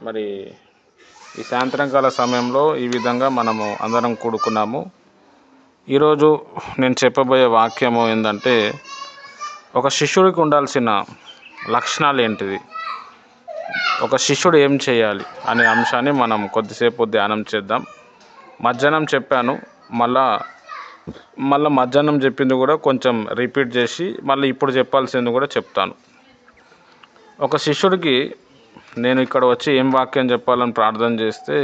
మరి ఈ సాయంత్రకాల సమయంలో ఈ విధంగా మనము అందరం కూడుకున్నాము. ఈరోజు నేను చెప్పబోయే వాక్యము ఏంటంటే, ఒక శిష్యుడికి ఉండాల్సిన లక్షణాలు ఏంటిది, ఒక శిష్యుడు ఏం చేయాలి అనే అంశాన్ని మనం కొద్దిసేపు ధ్యానం చేద్దాం. మధ్యాహ్నం చెప్పాను, మళ్ళా మధ్యాహ్నం చెప్పింది కూడా కొంచెం రిపీట్ చేసి మళ్ళీ ఇప్పుడు చెప్పాల్సింది కూడా చెప్తాను. ఒక శిష్యుడికి నేను ఇక్కడ వచ్చి ఏం వాక్యం చెప్పాలని ప్రార్థన చేస్తే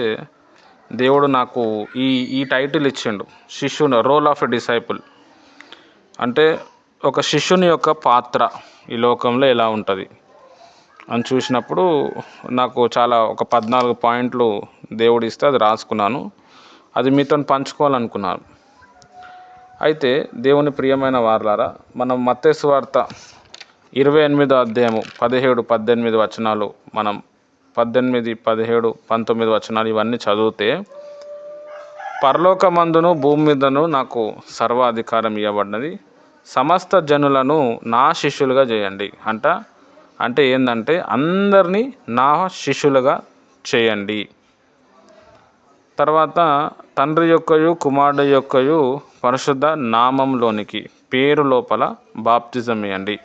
దేవుడు నాకు ఈ టైటిల్ ఇచ్చిండు, శిష్యుని రోల్ ఆఫ్ ఎ డిసైపుల్. అంటే ఒక శిష్యుని యొక్క పాత్ర ఈ లోకంలో ఎలా ఉంటుంది అని చూసినప్పుడు నాకు ఒక 14 పాయింట్లు దేవుడు ఇస్తే అది రాసుకున్నాను. అది మీతో పంచుకోవాలనుకున్నాను. అయితే దేవుని ప్రియమైన వారలారా, మనం మత్తయి సువార్త 28వ అధ్యాయము 17-18 వచనాలు, మనం 18, 17, 19 వచనాలు ఇవన్నీ చదివితే, పరలోకమందును భూమి మీదను నాకు సర్వాధికారం ఇవ్వబడినది, సమస్త జనులను నా శిష్యులుగా చేయండి అంటే ఏంటంటే అందరినీ నా శిష్యులుగా చేయండి. తర్వాత తండ్రి యొక్కయు కుమారుడు యొక్కయు పరిశుద్ధ నామంలోనికి పేరు లోపల బాప్తిజం ఇవ్వండి.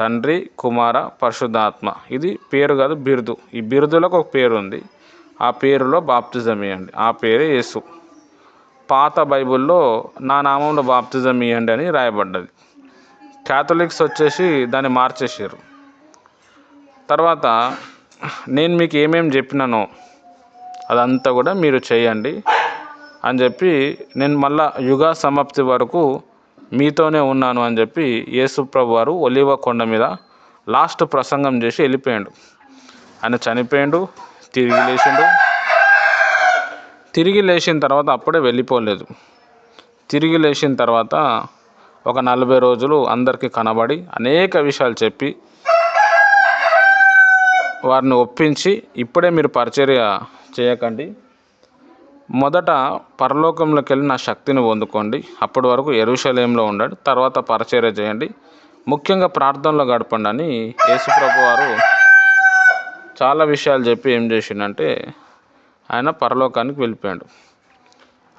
తండ్రి, కుమార, పరిశుద్ధాత్మ, ఇది పేరు కాదు, బిరుదు. ఈ బిరుదులకు ఒక పేరు ఉంది, ఆ పేరులో బాప్తిజం ఇవ్వండి. ఆ పేరే యేసు. పాత బైబిల్లో నా నామంలో బాప్తిజం ఇవ్వండి అని రాయబడ్డది. క్యాథలిక్స్ వచ్చేసి దాన్ని మార్చేసారు. తర్వాత నేను మీకు ఏమేమి చెప్పినానో అదంతా కూడా మీరు చేయండి అని చెప్పి, నేను మళ్ళా యుగ సమాప్తి వరకు మీతోనే ఉన్నాను అని చెప్పి యేసు ప్రభు వారు ఒలీవ కొండ మీద లాస్ట్ ప్రసంగం చేసి వెళ్ళిపోయాడు. ఆయన చనిపోయాడు, తిరిగి లేచిన తర్వాత అప్పుడే వెళ్ళిపోలేదు. తిరిగి లేచిన తర్వాత ఒక 40 రోజులు అందరికీ కనబడి అనేక విషయాలు చెప్పి వారిని ఒప్పించి, ఇప్పుడే మీరు పరిచర్య చేయకండి, మొదట పరలోకంలోకి వెళ్ళి నా శక్తిని పొందుకోండి, అప్పటి వరకు యెరూషలేంలో ఉండండి, తర్వాత పరిచర్య చేయండి, ముఖ్యంగా ప్రార్థనలో గడపండి అని యేసు ప్రభు వారు చాలా విషయాలు చెప్పి ఏం చేసిండంటే ఆయన పరలోకానికి వెళ్ళిపోయాడు.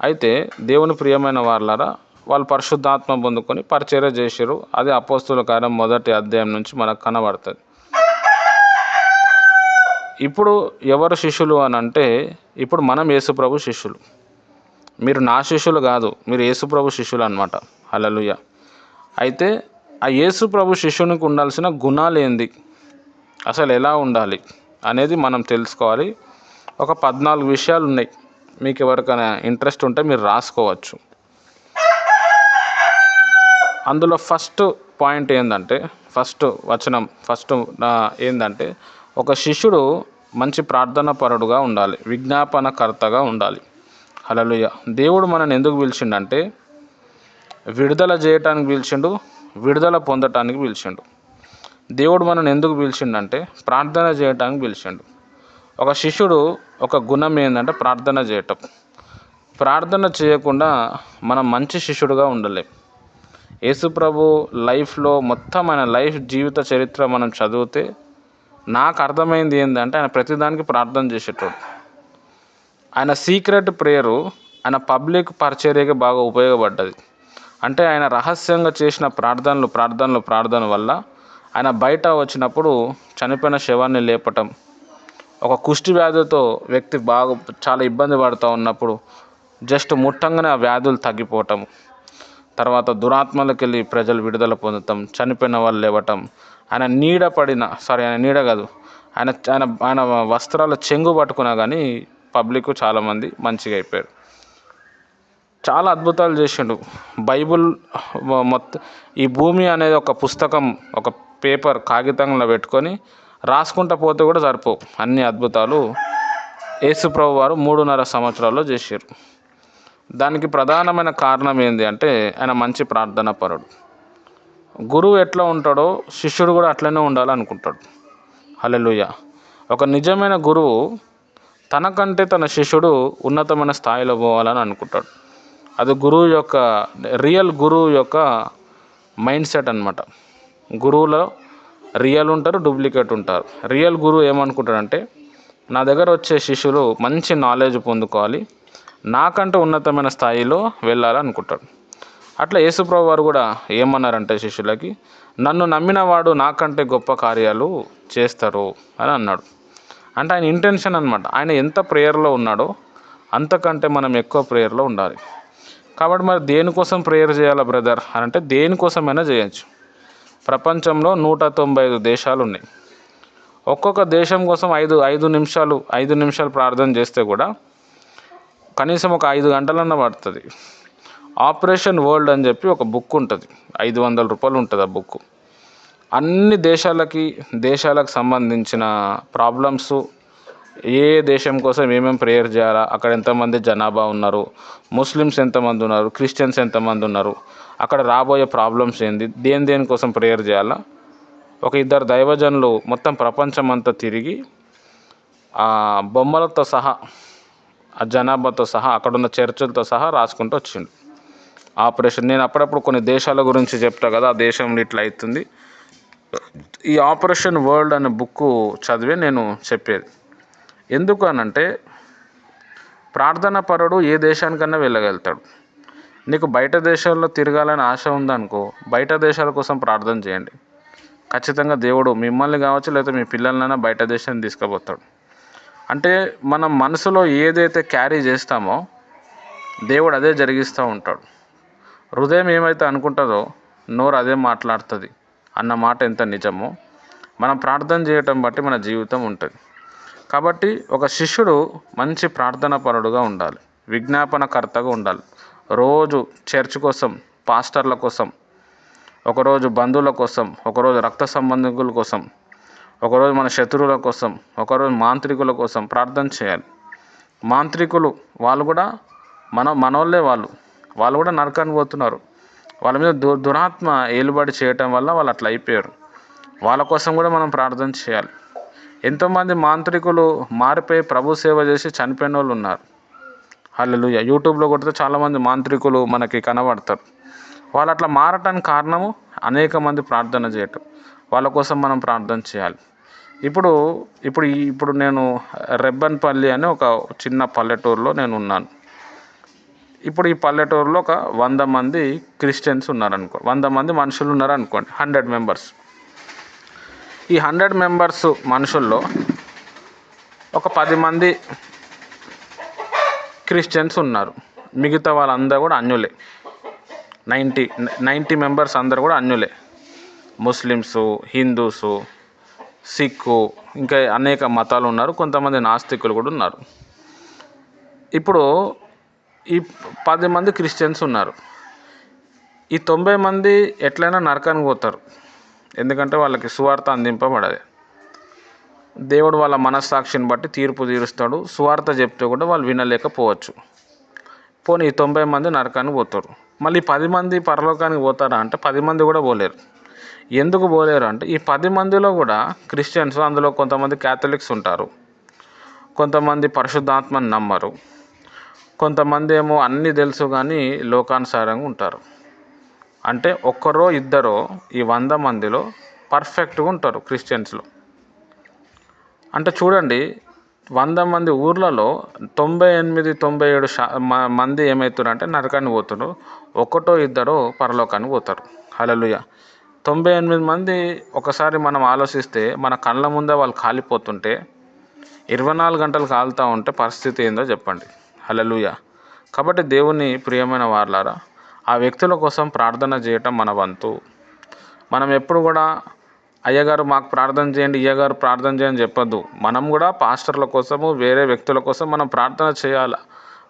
అయితే దేవుని ప్రియమైన వారలారా, వాళ్ళు పరిశుద్ధాత్మ పొందుకొని పరిచర్య చేశారు. అది అపోస్తుల కార్యం 1వ అధ్యాయం నుంచి మనకు కనబడుతుంది. ఇప్పుడు ఎవరు శిష్యులు అని అంటే, ఇప్పుడు మనం యేసుప్రభు శిష్యులు. మీరు నా శిష్యులు కాదు, మీరు యేసుప్రభు శిష్యులు అన్నమాట. హల్లెలూయా. అయితే ఆ యేసుప్రభు శిష్యునికి ఉండాల్సిన గుణాలు ఏంది, అసలు ఎలా ఉండాలి అనేది మనం తెలుసుకోవాలి. ఒక 14 విషయాలు ఉన్నాయి. మీకు ఎవరికైనా ఇంట్రెస్ట్ ఉంటే మీరు రాసుకోవచ్చు. అందులో ఫస్ట్ పాయింట్ ఏంటంటే, ఫస్ట్ ఏంటంటే, ఒక శిష్యుడు మంచి ప్రార్థనా పరుడుగా ఉండాలి, విజ్ఞాపనకర్తగా ఉండాలి. హల్లెలూయా. దేవుడు మనల్ని ఎందుకు పిలిచిండంటే విడుదల చేయటానికి పిలిచిండు, విడుదల పొందటానికి పిలిచిండు. దేవుడు మనల్ని ఎందుకు పిలిచిండంటే ప్రార్థన చేయటానికి పిలిచిండు. ఒక శిష్యుడు ఒక గుణం ఏంటంటే ప్రార్థన చేయటం. ప్రార్థన చేయకుండా మనం మంచి శిష్యుడుగా ఉండలేం. యేసుప్రభు లైఫ్లో మొత్తం ఆయన జీవిత చరిత్ర మనం చదివితే నాకు అర్థమైంది ఏంటంటే, ఆయన ప్రతిదానికి ప్రార్థన చేసేటోడు. ఆయన సీక్రెట్ ప్రేయరు ఆయన పబ్లిక్ పరిచర్యకి బాగా ఉపయోగపడ్డది. అంటే ఆయన రహస్యంగా చేసిన ప్రార్థన వల్ల ఆయన బయట వచ్చినప్పుడు చనిపోయిన శవాన్ని లేపటం, ఒక కుష్టి వ్యాధితో వ్యక్తి చాలా ఇబ్బంది పడుతూ ఉన్నప్పుడు జస్ట్ ముట్టంగానే ఆ వ్యాధులు తగ్గిపోవటం, తర్వాత దురాత్మలకు వెళ్ళి ప్రజలు విడుదల పొందటం, చనిపోయిన వాళ్ళు లేవటం, ఆయన వస్త్రాల చెంగు పట్టుకున్నా కానీ పబ్లిక్ చాలామంది మంచిగా అయిపోయారు. చాలా అద్భుతాలు చేసిండు. బైబుల్ మొత్తం ఈ భూమి అనేది ఒక పుస్తకం, ఒక పేపర్ కాగితంలో పెట్టుకొని రాసుకుంటూ పోతే కూడా సరిపోవు అన్ని అద్భుతాలు యేసుప్రభు వారు 3.5 సంవత్సరాల్లో చేశారు. దానికి ప్రధానమైన కారణం ఏంటి అంటే ఆయన మంచి ప్రార్థనా పరుడు. గురువు ఎట్లా ఉంటాడో శిష్యుడు కూడా అట్లనే ఉండాలనుకుంటాడు. హల్లెలూయా. ఒక నిజమైన గురువు తనకంటే తన శిష్యుడు ఉన్నతమైన స్థాయిలో పోవాలని అనుకుంటాడు. అది రియల్ గురువు యొక్క మైండ్ సెట్ అన్నమాట. గురువులో రియల్ ఉంటారు, డూప్లికేట్ ఉంటారు. రియల్ గురువు ఏమనుకుంటాడంటే నా దగ్గర వచ్చే శిష్యులు మంచి నాలెడ్జ్ పొందుకోవాలి, నాకంటే ఉన్నతమైన స్థాయిలో వెళ్ళాలనుకుంటాడు. అట్లా యేసుప్రభు వారు కూడా ఏమన్నారంటే శిష్యులకి, నన్ను నమ్మిన వాడు నాకంటే గొప్ప కార్యాలు చేస్తారు అని అన్నాడు. అంటే ఆయన ఇంటెన్షన్ అనమాట. ఆయన ఎంత ప్రేయర్లో ఉన్నాడో అంతకంటే మనం ఎక్కువ ప్రేయర్లో ఉండాలి. కాబట్టి మరి దేనికోసం ప్రేయర్ చేయాలా బ్రదర్ అని అంటే, దేనికోసమైనా చేయొచ్చు. ప్రపంచంలో 195 దేశాలు ఉన్నాయి. ఒక్కొక్క దేశం కోసం ఐదు నిమిషాలు ప్రార్థన చేస్తే కూడా కనీసం ఒక 5 గంటలన్నా పడుతుంది. ఆపరేషన్ వరల్డ్ అని చెప్పి ఒక బుక్ ఉంటుంది, 500 రూపాయలు ఉంటుంది ఆ బుక్. అన్ని దేశాలకు సంబంధించిన ప్రాబ్లమ్స్, ఏ దేశం కోసం ఏమేమి ప్రేయర్ చేయాలా, అక్కడ ఎంతమంది జనాభా ఉన్నారు, ముస్లిమ్స్ ఎంతమంది ఉన్నారు, క్రిస్టియన్స్ ఎంతమంది ఉన్నారు, అక్కడ రాబోయే ప్రాబ్లమ్స్ ఏంది, దేనికోసం ప్రేయర్ చేయాలా, ఒక 2 దైవజనులు మొత్తం ప్రపంచం అంతా తిరిగి ఆ బొమ్మలతో సహా, ఆ జనాభాతో సహా, అక్కడున్న చర్చలతో సహా రాసుకుంటూ వచ్చిండు ఆపరేషన్. నేను అప్పుడప్పుడు కొన్ని దేశాల గురించి చెప్తా కదా, ఆ దేశంలో ఇట్లా అవుతుంది. ఈ ఆపరేషన్ వరల్డ్ అనే బుక్ చదివే నేను చెప్పేది. ఎందుకు అనంటే, ప్రార్థనా పరుడు ఏ దేశానికన్నా వెళ్ళగలుగుతాడు. నీకు బయట దేశాల్లో తిరగాలని ఆశ ఉందనుకో, బయట దేశాల కోసం ప్రార్థన చేయండి. ఖచ్చితంగా దేవుడు మిమ్మల్ని కావచ్చు, లేకపోతే మీ పిల్లలనైనా బయట దేశాన్ని తీసుకుపోతాడు. అంటే మనం మనసులో ఏదైతే క్యారీ చేస్తామో దేవుడు అదే జరిగిస్తూ ఉంటాడు. హృదయం ఏమైతే అనుకుంటుందో నోరు అదే మాట్లాడుతుంది అన్న మాట ఎంత నిజమో, మనం ప్రార్థన చేయటం బట్టి మన జీవితం ఉంటుంది. కాబట్టి ఒక శిష్యుడు మంచి ప్రార్థనా పరుడుగా ఉండాలి, విజ్ఞాపనకర్తగా ఉండాలి. రోజు చర్చ్ కోసం, పాస్టర్ల కోసం, ఒకరోజు బంధువుల కోసం, ఒకరోజు రక్త సంబంధికుల కోసం, ఒకరోజు మన శత్రువుల కోసం, ఒకరోజు మాంత్రికుల కోసం ప్రార్థన చేయాలి. మాంత్రికులు వాళ్ళు కూడా మనోళ్ళే, వాళ్ళు కూడా నరకానికి పోతున్నారు. వాళ్ళ మీద దురాత్మ ఏలుబడి చేయటం వల్ల వాళ్ళు అట్లా అయిపోయారు. వాళ్ళ కోసం కూడా మనం ప్రార్థన చేయాలి. ఎంతోమంది మాంత్రికులు మారిపోయి ప్రభు సేవ చేసి చనిపోయిన వాళ్ళు ఉన్నారు. హల్లెలూయా. యూట్యూబ్లో కొడితే చాలామంది మాంత్రికులు మనకి కనబడతారు. వాళ్ళు అట్లా మారటానికి కారణము అనేక మంది ప్రార్థన చేయటం. వాళ్ళ కోసం మనం ప్రార్థన చేయాలి. ఇప్పుడు నేను రెబ్బన్పల్లి అనే ఒక చిన్న పల్లెటూరులో నేను ఉన్నాను. ఇప్పుడు ఈ పల్లెటూరులో ఒక 100 మంది క్రిస్టియన్స్ ఉన్నారనుకో, 100 మంది మనుషులు ఉన్నారనుకోండి, 100 మెంబర్స్. ఈ 100 మెంబర్స్ మనుషుల్లో ఒక 10 మంది క్రిస్టియన్స్ ఉన్నారు. మిగతా వాళ్ళందరూ కూడా అన్యులే. 90 మెంబర్స్ అందరూ కూడా అన్యులే. ముస్లిమ్సు, హిందూసు, సిక్కు, ఇంకా అనేక మతాలు ఉన్నారు. కొంతమంది నాస్తికులు కూడా ఉన్నారు. ఇప్పుడు ఈ 10 మంది క్రిస్టియన్స్ ఉన్నారు. ఈ 90 మంది ఎట్లయినా నరకానికి పోతారు. ఎందుకంటే వాళ్ళకి సువార్త అందింపబడదు. దేవుడు వాళ్ళ మనస్సాక్షిని బట్టి తీర్పు తీరుస్తాడు. సువార్త చెప్తే కూడా వాళ్ళు వినలేకపోవచ్చు. పోనీ ఈ 90 మంది నరకానికి పోతారు. మళ్ళీ 10 మంది పరలోకానికి పోతారా అంటే 10 మంది కూడా పోలేరు. ఎందుకు పోలేరు అంటే, ఈ 10 మందిలో కూడా క్రిస్టియన్స్, అందులో కొంతమంది క్యాథలిక్స్ ఉంటారు, కొంతమంది పరిశుద్ధాత్మని నమ్మరు, కొంతమంది ఏమో అన్నీ తెలుసు కానీ లోకానుసారంగా ఉంటారు. అంటే ఒక్కరో ఇద్దరో ఈ 100 మందిలో పర్ఫెక్ట్గా ఉంటారు క్రిస్టియన్స్లో. అంటే చూడండి, 100 మంది ఊర్లలో 98-97 మంది ఏమవుతారంటే నరకానికి పోతున్నారు. ఒకటో ఇద్దరో పరలోకానికి పోతారు. హల్లెలూయా. 98 మంది ఒకసారి మనం ఆలోచిస్తే, మన కళ్ళ ముందే వాళ్ళు కాలిపోతుంటే, 24 గంటలు కాలుతూ ఉంటే పరిస్థితి ఏందో చెప్పండి. హల్లెలూయా. కాబట్టి దేవుని ప్రియమైన వారలారా, ఆ వ్యక్తుల కోసం ప్రార్థన చేయటం మన వంతు. మనం ఎప్పుడు కూడా అయ్యగారు మాకు ప్రార్థన చేయండి, అయ్యగారు ప్రార్థన చేయని చెప్పొద్దు. మనం కూడా పాస్టర్ల కోసము, వేరే వ్యక్తుల కోసం మనం ప్రార్థన చేయాలి.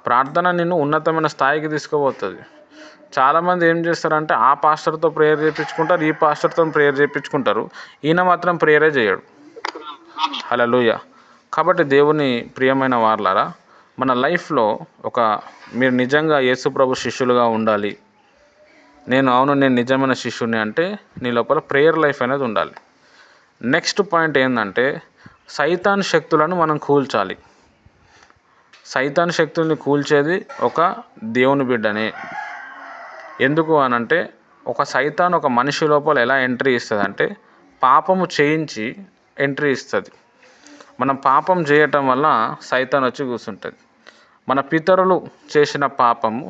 ప్రార్థన నిన్ను ఉన్నతమైన స్థాయికి తీసుకుపోతుంది. చాలామంది ఏం చేస్తారంటే, ఆ పాస్టర్తో ప్రేయర్ చేయించుకుంటారు, ఈ పాస్టర్తో ప్రేయర్ చేయించుకుంటారు, ఈయన మాత్రం ప్రేయరే చేయడు. హల్లెలూయా. కాబట్టి దేవుని ప్రియమైన వారలారా, మన లైఫ్లో మీరు నిజంగా యేసు ప్రభు శిష్యులుగా ఉండాలి. నేను నిజమైన శిష్యుని అంటే నీ లోపల ప్రేయర్ లైఫ్ అనేది ఉండాలి. నెక్స్ట్ పాయింట్ ఏంటంటే, సైతాన్ శక్తులను మనం కూల్చాలి. సైతాన్ శక్తుల్ని కూల్చేది ఒక దేవుని బిడ్డనే. ఎందుకు అనంటే, సైతాన్ ఒక మనిషి లోపల ఎలా ఎంట్రీ ఇస్తుంది అంటే, పాపము చేయించి ఎంట్రీ ఇస్తుంది. మనం పాపం చేయటం వల్ల సైతాన్ వచ్చి కూర్చుంటుంది. మన పితరులు చేసిన పాపము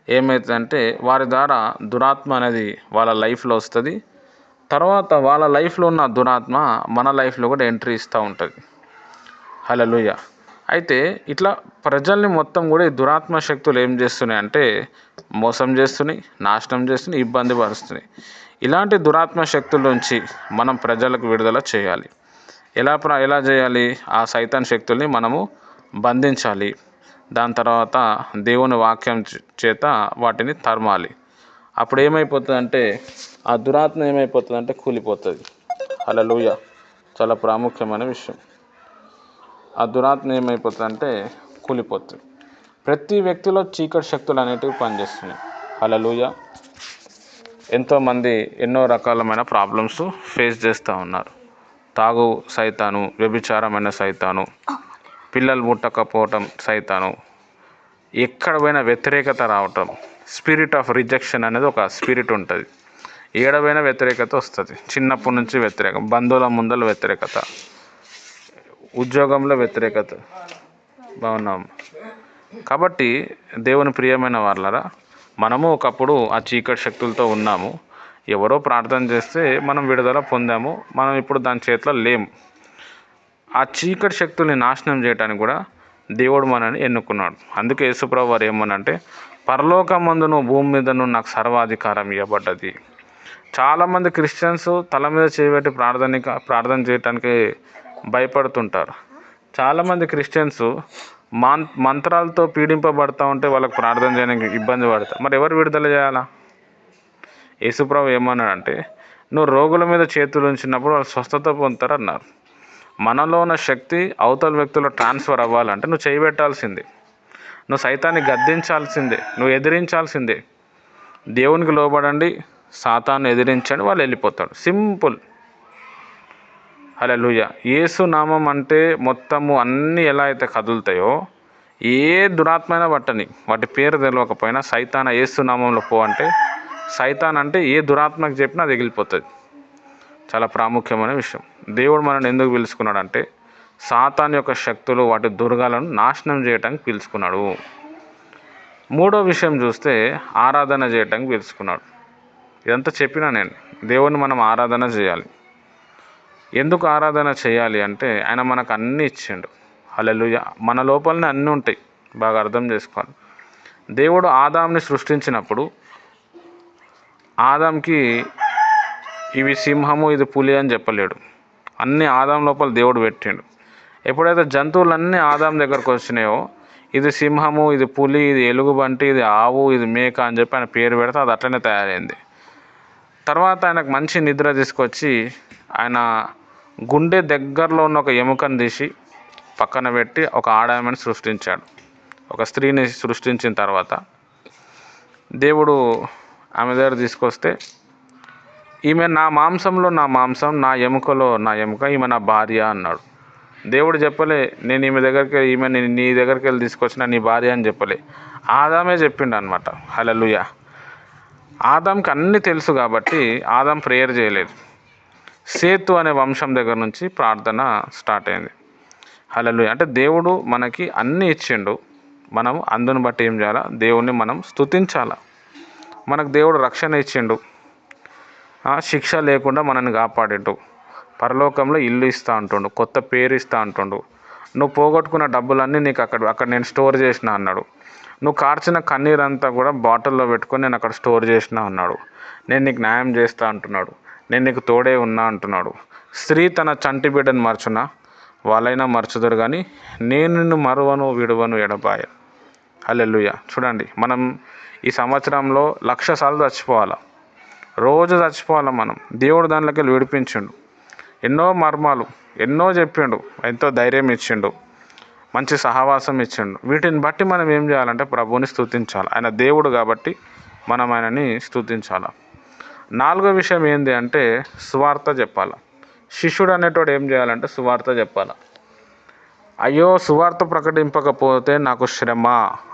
ఏమవుతుందంటే వారి ద్వారా దురాత్మ అనేది వాళ్ళ లైఫ్లో వస్తుంది. తర్వాత వాళ్ళ లైఫ్లో ఉన్న దురాత్మ మన లైఫ్లో కూడా ఎంట్రీ ఇస్తూ ఉంటుంది. హల్లెలూయా. అయితే ఇట్లా ప్రజల్ని మొత్తం కూడా ఈ దురాత్మ శక్తులు ఏం చేస్తున్నాయి అంటే మోసం చేస్తున్నాయి, నాశనం చేస్తున్నాయి, ఇబ్బంది పరుస్తున్నాయి. ఇలాంటి దురాత్మ శక్తుల నుంచి మనం ప్రజలకు విడుదల చేయాలి. ఎలా చేయాలి? ఆ సైతాన్ శక్తుల్ని మనము బంధించాలి. దాని తర్వాత దేవుని వాక్యం చేత వాటిని తరమాలి. అప్పుడు ఏమైపోతుందంటే ఆ దురాత్మ ఏమైపోతుందంటే కూలిపోతుంది. హల్లెలూయా. చాలా ప్రాముఖ్యమైన విషయం. ఆ దురాత్మ ఏమైపోతుందంటే కూలిపోతుంది. ప్రతి వ్యక్తిలో చీకటి శక్తులు అనేటివి పనిచేస్తున్నాయి. హల్లెలూయా. ఎంతోమంది ఎన్నో రకాలమైన ప్రాబ్లమ్స్ ఫేస్ చేస్తూ ఉన్నారు. తాగు సైతాను, వ్యభిచారమైన సైతాను, పిల్లలు ముట్టకపోవటం సైతాను, ఎక్కడ పోయినా వ్యతిరేకత రావటం, స్పిరిట్ ఆఫ్ రిజెక్షన్ అనేది ఒక స్పిరిట్ ఉంటుంది. ఏడవైనా వ్యతిరేకత వస్తుంది. చిన్నప్పటి నుంచి వ్యతిరేకం, బంధువుల ముందల వ్యతిరేకత, ఉద్యోగంలో వ్యతిరేకత. బాగున్నాం. కాబట్టి దేవుని ప్రియమైన వాళ్ళరా, మనము ఒకప్పుడు ఆ చీకటి శక్తులతో ఉన్నాము. ఎవరో ప్రార్థన చేస్తే మనం విడుదల పొందాము. మనం ఇప్పుడు దాని చేతిలో లేము. ఆ చీకటి శక్తుల్ని నాశనం చేయడానికి కూడా దేవుడు మనని ఎన్నుకున్నాడు. అందుకే యేసుప్రభువు వారు ఏమనంటే పరలోకమందును భూమి మీదను నాకు సర్వాధికారం ఇవ్వబడ్డది. చాలామంది క్రిస్టియన్స్ తల మీద చేయబెట్టి ప్రార్థన చేయడానికి భయపడుతుంటారు. చాలామంది క్రిస్టియన్స్ మంత్రాలతో పీడింపబడతా ఉంటే వాళ్ళకి ప్రార్థన చేయడానికి ఇబ్బంది పడతారు. మరి ఎవరు విడుదల చేయాలా? యేసుప్రభువు ఏమన్నాడంటే నువ్వు రోగుల మీద చేతులు ఉంచినప్పుడు వాళ్ళు స్వస్థత పొందుతారు అన్నారు. మనలో ఉన్న శక్తి అవతల వ్యక్తుల్లో ట్రాన్స్ఫర్ అవ్వాలంటే నువ్వు చేయబెట్టాల్సిందే. నువ్వు సైతాన్ని గద్దించాల్సిందే, నువ్వు ఎదిరించాల్సిందే. దేవునికి లోబడండి, సాతాన్ని ఎదిరించండి, వాళ్ళు వెళ్ళిపోతాడు. సింపుల్. హల్లెలూయా. యేసు నామం అంటే మొత్తము అన్నీ ఎలా అయితే కదులుతాయో, ఏ దురాత్మైనా పట్టని, వాటి పేరు తెలియకపోయినా సైతాన్ యేసు నామంలో పో అంటే, సైతాన్ అంటే ఏ దురాత్మకు చెప్పినా అది ఎగిలిపోతుంది. చాలా ప్రాముఖ్యమైన విషయం. దేవుడు మనల్ని ఎందుకు పిలుచుకున్నాడంటే సాతాన్ యొక్క శక్తులు, వాటి దుర్గాలను నాశనం చేయడానికి పిలుచుకున్నాడు. మూడో విషయం చూస్తే ఆరాధన చేయడానికి పిలుచుకున్నాడు. ఇదంతా చెప్పినా నేను, దేవుని మనం ఆరాధన చేయాలి. ఎందుకు ఆరాధన చేయాలి అంటే ఆయన మనకు అన్నీ ఇచ్చిండు. హల్లెలూయా. మన లోపలనే అన్నీ ఉంటాయి. బాగా అర్థం చేసుకోవాలి. దేవుడు ఆదాంని సృష్టించినప్పుడు ఆదాంకి ఇవి సింహము, ఇది పులి అని చెప్పలేడు. అన్నీ ఆదాం లోపల దేవుడు పెట్టిండు. ఎప్పుడైతే జంతువులన్నీ ఆదాం దగ్గరకు వచ్చినాయో ఇది సింహము, ఇది పులి, ఇది ఎలుగుబంటి, ఇది ఆవు, ఇది మేక అని చెప్పి ఆయన పేరు పెడితే అది అట్లనే తయారైంది. తర్వాత ఆయనకు మంచి నిద్ర తీసుకొచ్చి ఆయన గుండె దగ్గరలో ఉన్న ఒక ఎముకను తీసి పక్కన పెట్టి ఒక ఆడామని సృష్టించాడు. ఒక స్త్రీని సృష్టించిన తర్వాత దేవుడు ఆమె దగ్గర తీసుకొస్తే ఈమె నా మాంసంలో నా మాంసం, నా ఎముకలో నా ఎముక, ఈమె నా భార్య అన్నాడు. దేవుడు చెప్పలే నేను ఈమె నీ దగ్గరికి వెళ్ళి తీసుకొచ్చిన నీ భార్య అని చెప్పలే, ఆదామే చెప్పిండు అనమాట. హల్లెలూయా. ఆదాంకి అన్నీ తెలుసు కాబట్టి ఆదాం ప్రేయర్ చేయలేదు. సేతు అనే వంశం దగ్గర నుంచి ప్రార్థన స్టార్ట్ అయింది. హల్లెలూయా. అంటే దేవుడు మనకి అన్నీ ఇచ్చిండు. మనం అందుని బట్టి ఏం చేయాలా? దేవుణ్ణి మనం స్తుతించాలా. మనకు దేవుడు రక్షణ ఇచ్చిండు, శిక్ష లేకుండా మనల్ని కాపాడిండు, పరలోకంలో ఇల్లు ఇస్తా అంటుండు, కొత్త పేరు ఇస్తా అంటుండు. నువ్వు పోగొట్టుకున్న డబ్బులన్నీ నీకు అక్కడ నేను స్టోర్ చేసిన అన్నాడు. నువ్వు కార్చిన కన్నీరంతా కూడా బాటిల్లో పెట్టుకొని నేను అక్కడ స్టోర్ చేసిన అన్నాడు. నేను నీకు న్యాయం చేస్తా అంటున్నాడు. నేను నీకు తోడే ఉన్నా అంటున్నాడు. స్త్రీ తన చంటి బిడ్డను మరచునా, వాళ్ళైనా మరచుదురు కానీ నేను నిన్ను మరువను విడువను ఎడబాయ. హల్లెలూయా. చూడండి, మనం ఈ సంవత్సరంలో 1,00,000 సార్లు చచ్చిపోవాలా, రోజు చచ్చిపోవాలా మనం. దేవుడు దానిలోకి వెళ్ళి విడిపించిండు. ఎన్నో మర్మాలు ఎన్నో చెప్పిండు, ఎంతో ధైర్యం ఇచ్చిండు, మంచి సహవాసం ఇచ్చిండు. వీటిని బట్టి మనం ఏం చేయాలంటే ప్రభువుని స్తుతించాలి. ఆయన దేవుడు కాబట్టి మనం ఆయనని స్తుతించాలి. నాలుగో విషయం ఏంటి అంటే సువార్త చెప్పాలి. శిష్యుడు అనేటోడు ఏం చేయాలంటే సువార్త చెప్పాలి. అయ్యో సువార్త ప్రకటింపకపోతే నాకు శ్రమ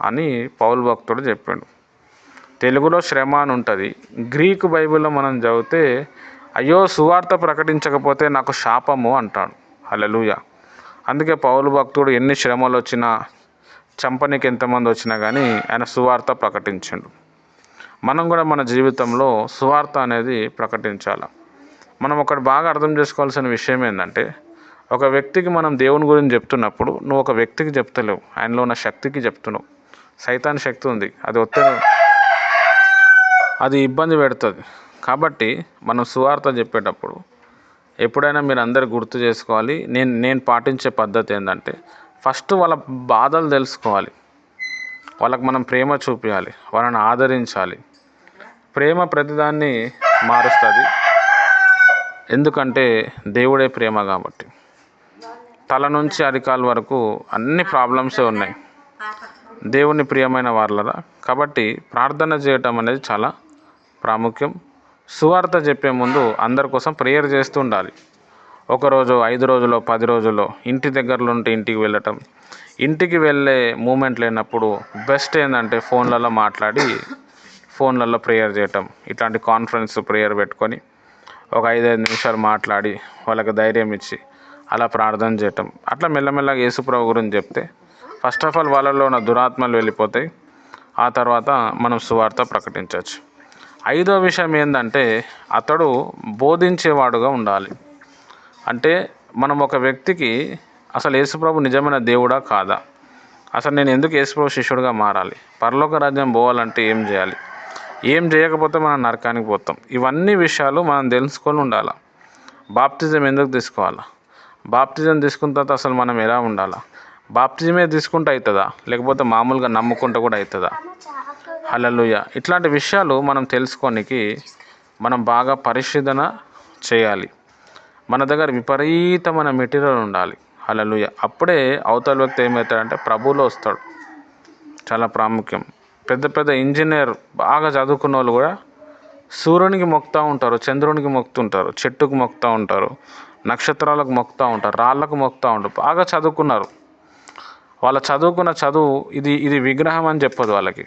అని పౌలు భక్తుడు చెప్పిండు. తెలుగులో శ్రమ అని ఉంటుంది. గ్రీకు బైబిల్లో మనం చదివితే అయ్యో సువార్త ప్రకటించకపోతే నాకు శాపము అంటాడు. హల్లెలూయా. అందుకే పౌలు భక్తుడు ఎన్ని శ్రమలు వచ్చినా, చంపనీకి ఎంతమంది వచ్చినా కానీ ఆయన సువార్త ప్రకటించిండు. మనం కూడా మన జీవితంలో సువార్త అనేది ప్రకటించాలి. మనం ఒకటి బాగా అర్థం చేసుకోవాల్సిన విషయం ఏంటంటే, ఒక వ్యక్తికి మనం దేవుని గురించి చెప్తున్నప్పుడు నువ్వు ఒక వ్యక్తికి చెప్తలేవు, ఆయనలో ఉన్న శక్తికి చెప్తున్నావు. సైతాన్ శక్తి ఉంది, అది ఇబ్బంది పెడుతుంది. కాబట్టి మనం సువార్త చెప్పేటప్పుడు ఎప్పుడైనా మీరు అందరు గుర్తు చేసుకోవాలి. నేను పాటించే పద్ధతి ఏంటంటే, ఫస్ట్ వాళ్ళ బాధలు తెలుసుకోవాలి, వాళ్ళకి మనం ప్రేమ చూపించాలి, వాళ్ళని ఆదరించాలి. ప్రేమ ప్రతిదాన్ని మారుస్తుంది. ఎందుకంటే దేవుడే ప్రేమ కాబట్టి. తల నుంచి అరికాల వరకు అన్ని ప్రాబ్లమ్సే ఉన్నాయి దేవుని ప్రియమైన వాళ్ళరా. కాబట్టి ప్రార్థన చేయటం అనేది చాలా ప్రాముఖ్యం. సువార్త చెప్పే ముందు అందరి కోసం ప్రేయర్ చేస్తూ ఉండాలి. ఒకరోజు, 5 రోజులో, 10 రోజుల్లో ఇంటి దగ్గరలో ఉంటే ఇంటికి వెళ్ళటం. ఇంటికి వెళ్ళే మూమెంట్ లేనప్పుడు బెస్ట్ ఏంటంటే ఫోన్లలో మాట్లాడి, ఫోన్లలో ప్రేయర్ చేయటం. ఇట్లాంటి కాన్ఫరెన్స్ ప్రేయర్ పెట్టుకొని ఒక 5 నిమిషాలు మాట్లాడి వాళ్ళకి ధైర్యం ఇచ్చి అలా ప్రార్థన చేయటం. అట్లా మెల్లమెల్లగా యేసుప్రభు గురించి చెప్తే ఫస్ట్ ఆఫ్ ఆల్ వాళ్ళలో ఉన్న దురాత్మలు వెళ్ళిపోతాయి. ఆ తర్వాత మనం సువార్త ప్రకటించవచ్చు. 5వ విషయం ఏంటంటే, అతడు బోధించేవాడుగా ఉండాలి. అంటే మనం ఒక వ్యక్తికి అసలు యేసుప్రభు నిజమైన దేవుడా కాదా, అసలు నేను ఎందుకు యేసుప్రభు శిష్యుడిగా మారాలి, పరలోక రాజ్యం పోవాలంటే ఏం చేయాలి, ఏం చేయకపోతే మనం నరకానికి పోతాం, ఇవన్నీ విషయాలు మనం తెలుసుకొని ఉండాలి. బాప్తిజం ఎందుకు తీసుకోవాలా, బాప్తిజం తీసుకున్న తర్వాత అసలు మనం ఎలా ఉండాలా, బాప్తిజమే తీసుకుంటూ అవుతుందా లేకపోతే మామూలుగా నమ్ముకుంటూ కూడా అవుతుందా, హల్లెలూయా. ఇట్లాంటి విషయాలు మనం తెలుసుకోనికి మనం బాగా పరిశీలన చేయాలి. మన దగ్గర విపరీతమైన మెటీరియల్ ఉండాలి, హల్లెలూయా. అప్పుడే అవతల వ్యక్తి ఏమవుతాడంటే ప్రభువులో వస్తాడు. చాలా ప్రాముఖ్యం. పెద్ద పెద్ద ఇంజనీర్ బాగా చదువుకున్న వాళ్ళు కూడా సూర్యునికి మొక్కుతూ ఉంటారు, చంద్రునికి మొక్కుతుంటారు, చెట్టుకు మొక్కుతూ ఉంటారు, నక్షత్రాలకు మొక్కుతూ ఉంటారు, రాళ్ళకు మొక్కుతూ ఉంటారు. బాగా చదువుకున్నారు. వాళ్ళ చదువుకున్న చదువు ఇది విగ్రహం అని చెప్పదు వాళ్ళకి,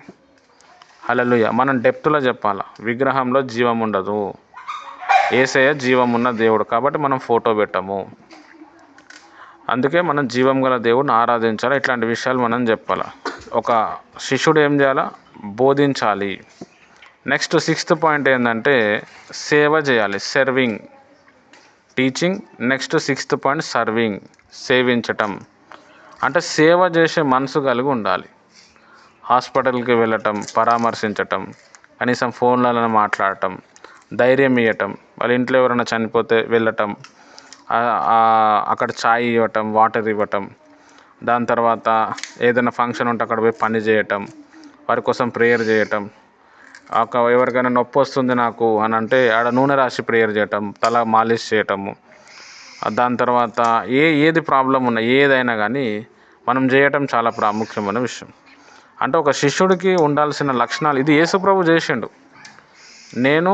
హల్లెలూయా. మనం డెప్త్లో చెప్పాలా, విగ్రహంలో జీవం ఉండదు, యేసయ్య జీవం ఉన్న దేవుడు. కాబట్టి మనం ఫోటో పెట్టము. అందుకే మనం జీవం గల దేవుడిని ఆరాధించాలి. ఇట్లాంటి విషయాలు మనం చెప్పాలి. ఒక శిష్యుడు ఏం చేయాలా, బోధించాలి. నెక్స్ట్ 6th పాయింట్ ఏంటంటే సేవ చేయాలి, serving, teaching. Next 6th point serving, సేవించటం. అంటే సేవ చేసే మనసు కలిగి ఉండాలి. హాస్పిటల్కి వెళ్ళటం, పరామర్శించటం, కనీసం ఫోన్లలో మాట్లాడటం, ధైర్యం ఇవ్వటం, వాళ్ళ ఇంట్లో ఎవరైనా చనిపోతే వెళ్ళటం, అక్కడ ఛాయ్ ఇవ్వటం, వాటర్ ఇవ్వటం, దాని తర్వాత ఏదైనా ఫంక్షన్ ఉంటే అక్కడ పోయి పని చేయటం, వారి కోసం ప్రేయర్ చేయటం. ఎవరికైనా నొప్పి వస్తుంది నాకు అని అంటే ఆడ నూనె రాసి ప్రేయర్ చేయటం, తల మాలిష్ చేయటము. దాని తర్వాత ఏది ప్రాబ్లం ఉన్నా ఏదైనా కానీ మనం చేయటం చాలా ప్రాముఖ్యమైన విషయం. అంటే ఒక శిష్యుడికి ఉండాల్సిన లక్షణాలు ఇది యేసుప్రభు చేసిండు. నేను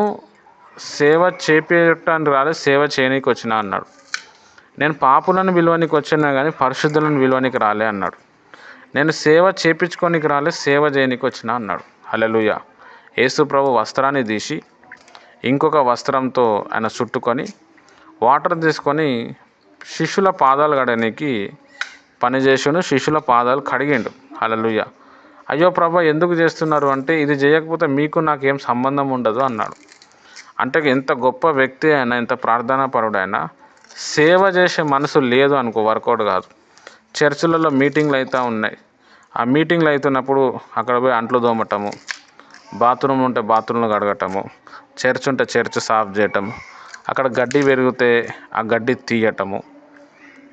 సేవ చేపేయటానికి రాలేదు, సేవ చేయనీకి వచ్చినా అన్నాడు. నేను పాపులను విలువనికి వచ్చినా కానీ పరిశుద్ధులను విలువనికి రాలే అన్నాడు. నేను సేవ చేపించుకోనికి రాలే, సేవ చేయనీకి వచ్చినా అన్నాడు, హల్లెలూయా. యేసుప్రభు వస్త్రాన్ని తీసి ఇంకొక వస్త్రంతో ఆయన చుట్టుకొని వాటర్ తీసుకొని శిష్యుల పాదాలు కడగనీకి పనిచేసాను, శిష్యుల పాదాలు కడిగిండు, హల్లెలూయా. అయ్యో ప్రభా ఎందుకు చేస్తున్నారు అంటే, ఇది చేయకపోతే మీకు నాకేం సంబంధం ఉండదు అన్నాడు. అంటే ఎంత గొప్ప వ్యక్తి అయినా, ఎంత ప్రార్థనాపరుడైనా సేవ చేసే మనసు లేదు అనుకో వర్కౌట్ కాదు. చర్చిలలో మీటింగ్లు అవుతూ ఉన్నాయి. ఆ మీటింగ్లు అవుతున్నప్పుడు అక్కడ పోయి అంట్లు తోమటము, బాత్రూమ్ ఉంటే బాత్రూమ్లు కడగటము, చర్చ్ ఉంటే చర్చ్ సాఫ్ చేయటము, అక్కడ గడ్డి పెరిగితే ఆ గడ్డి తీయటము,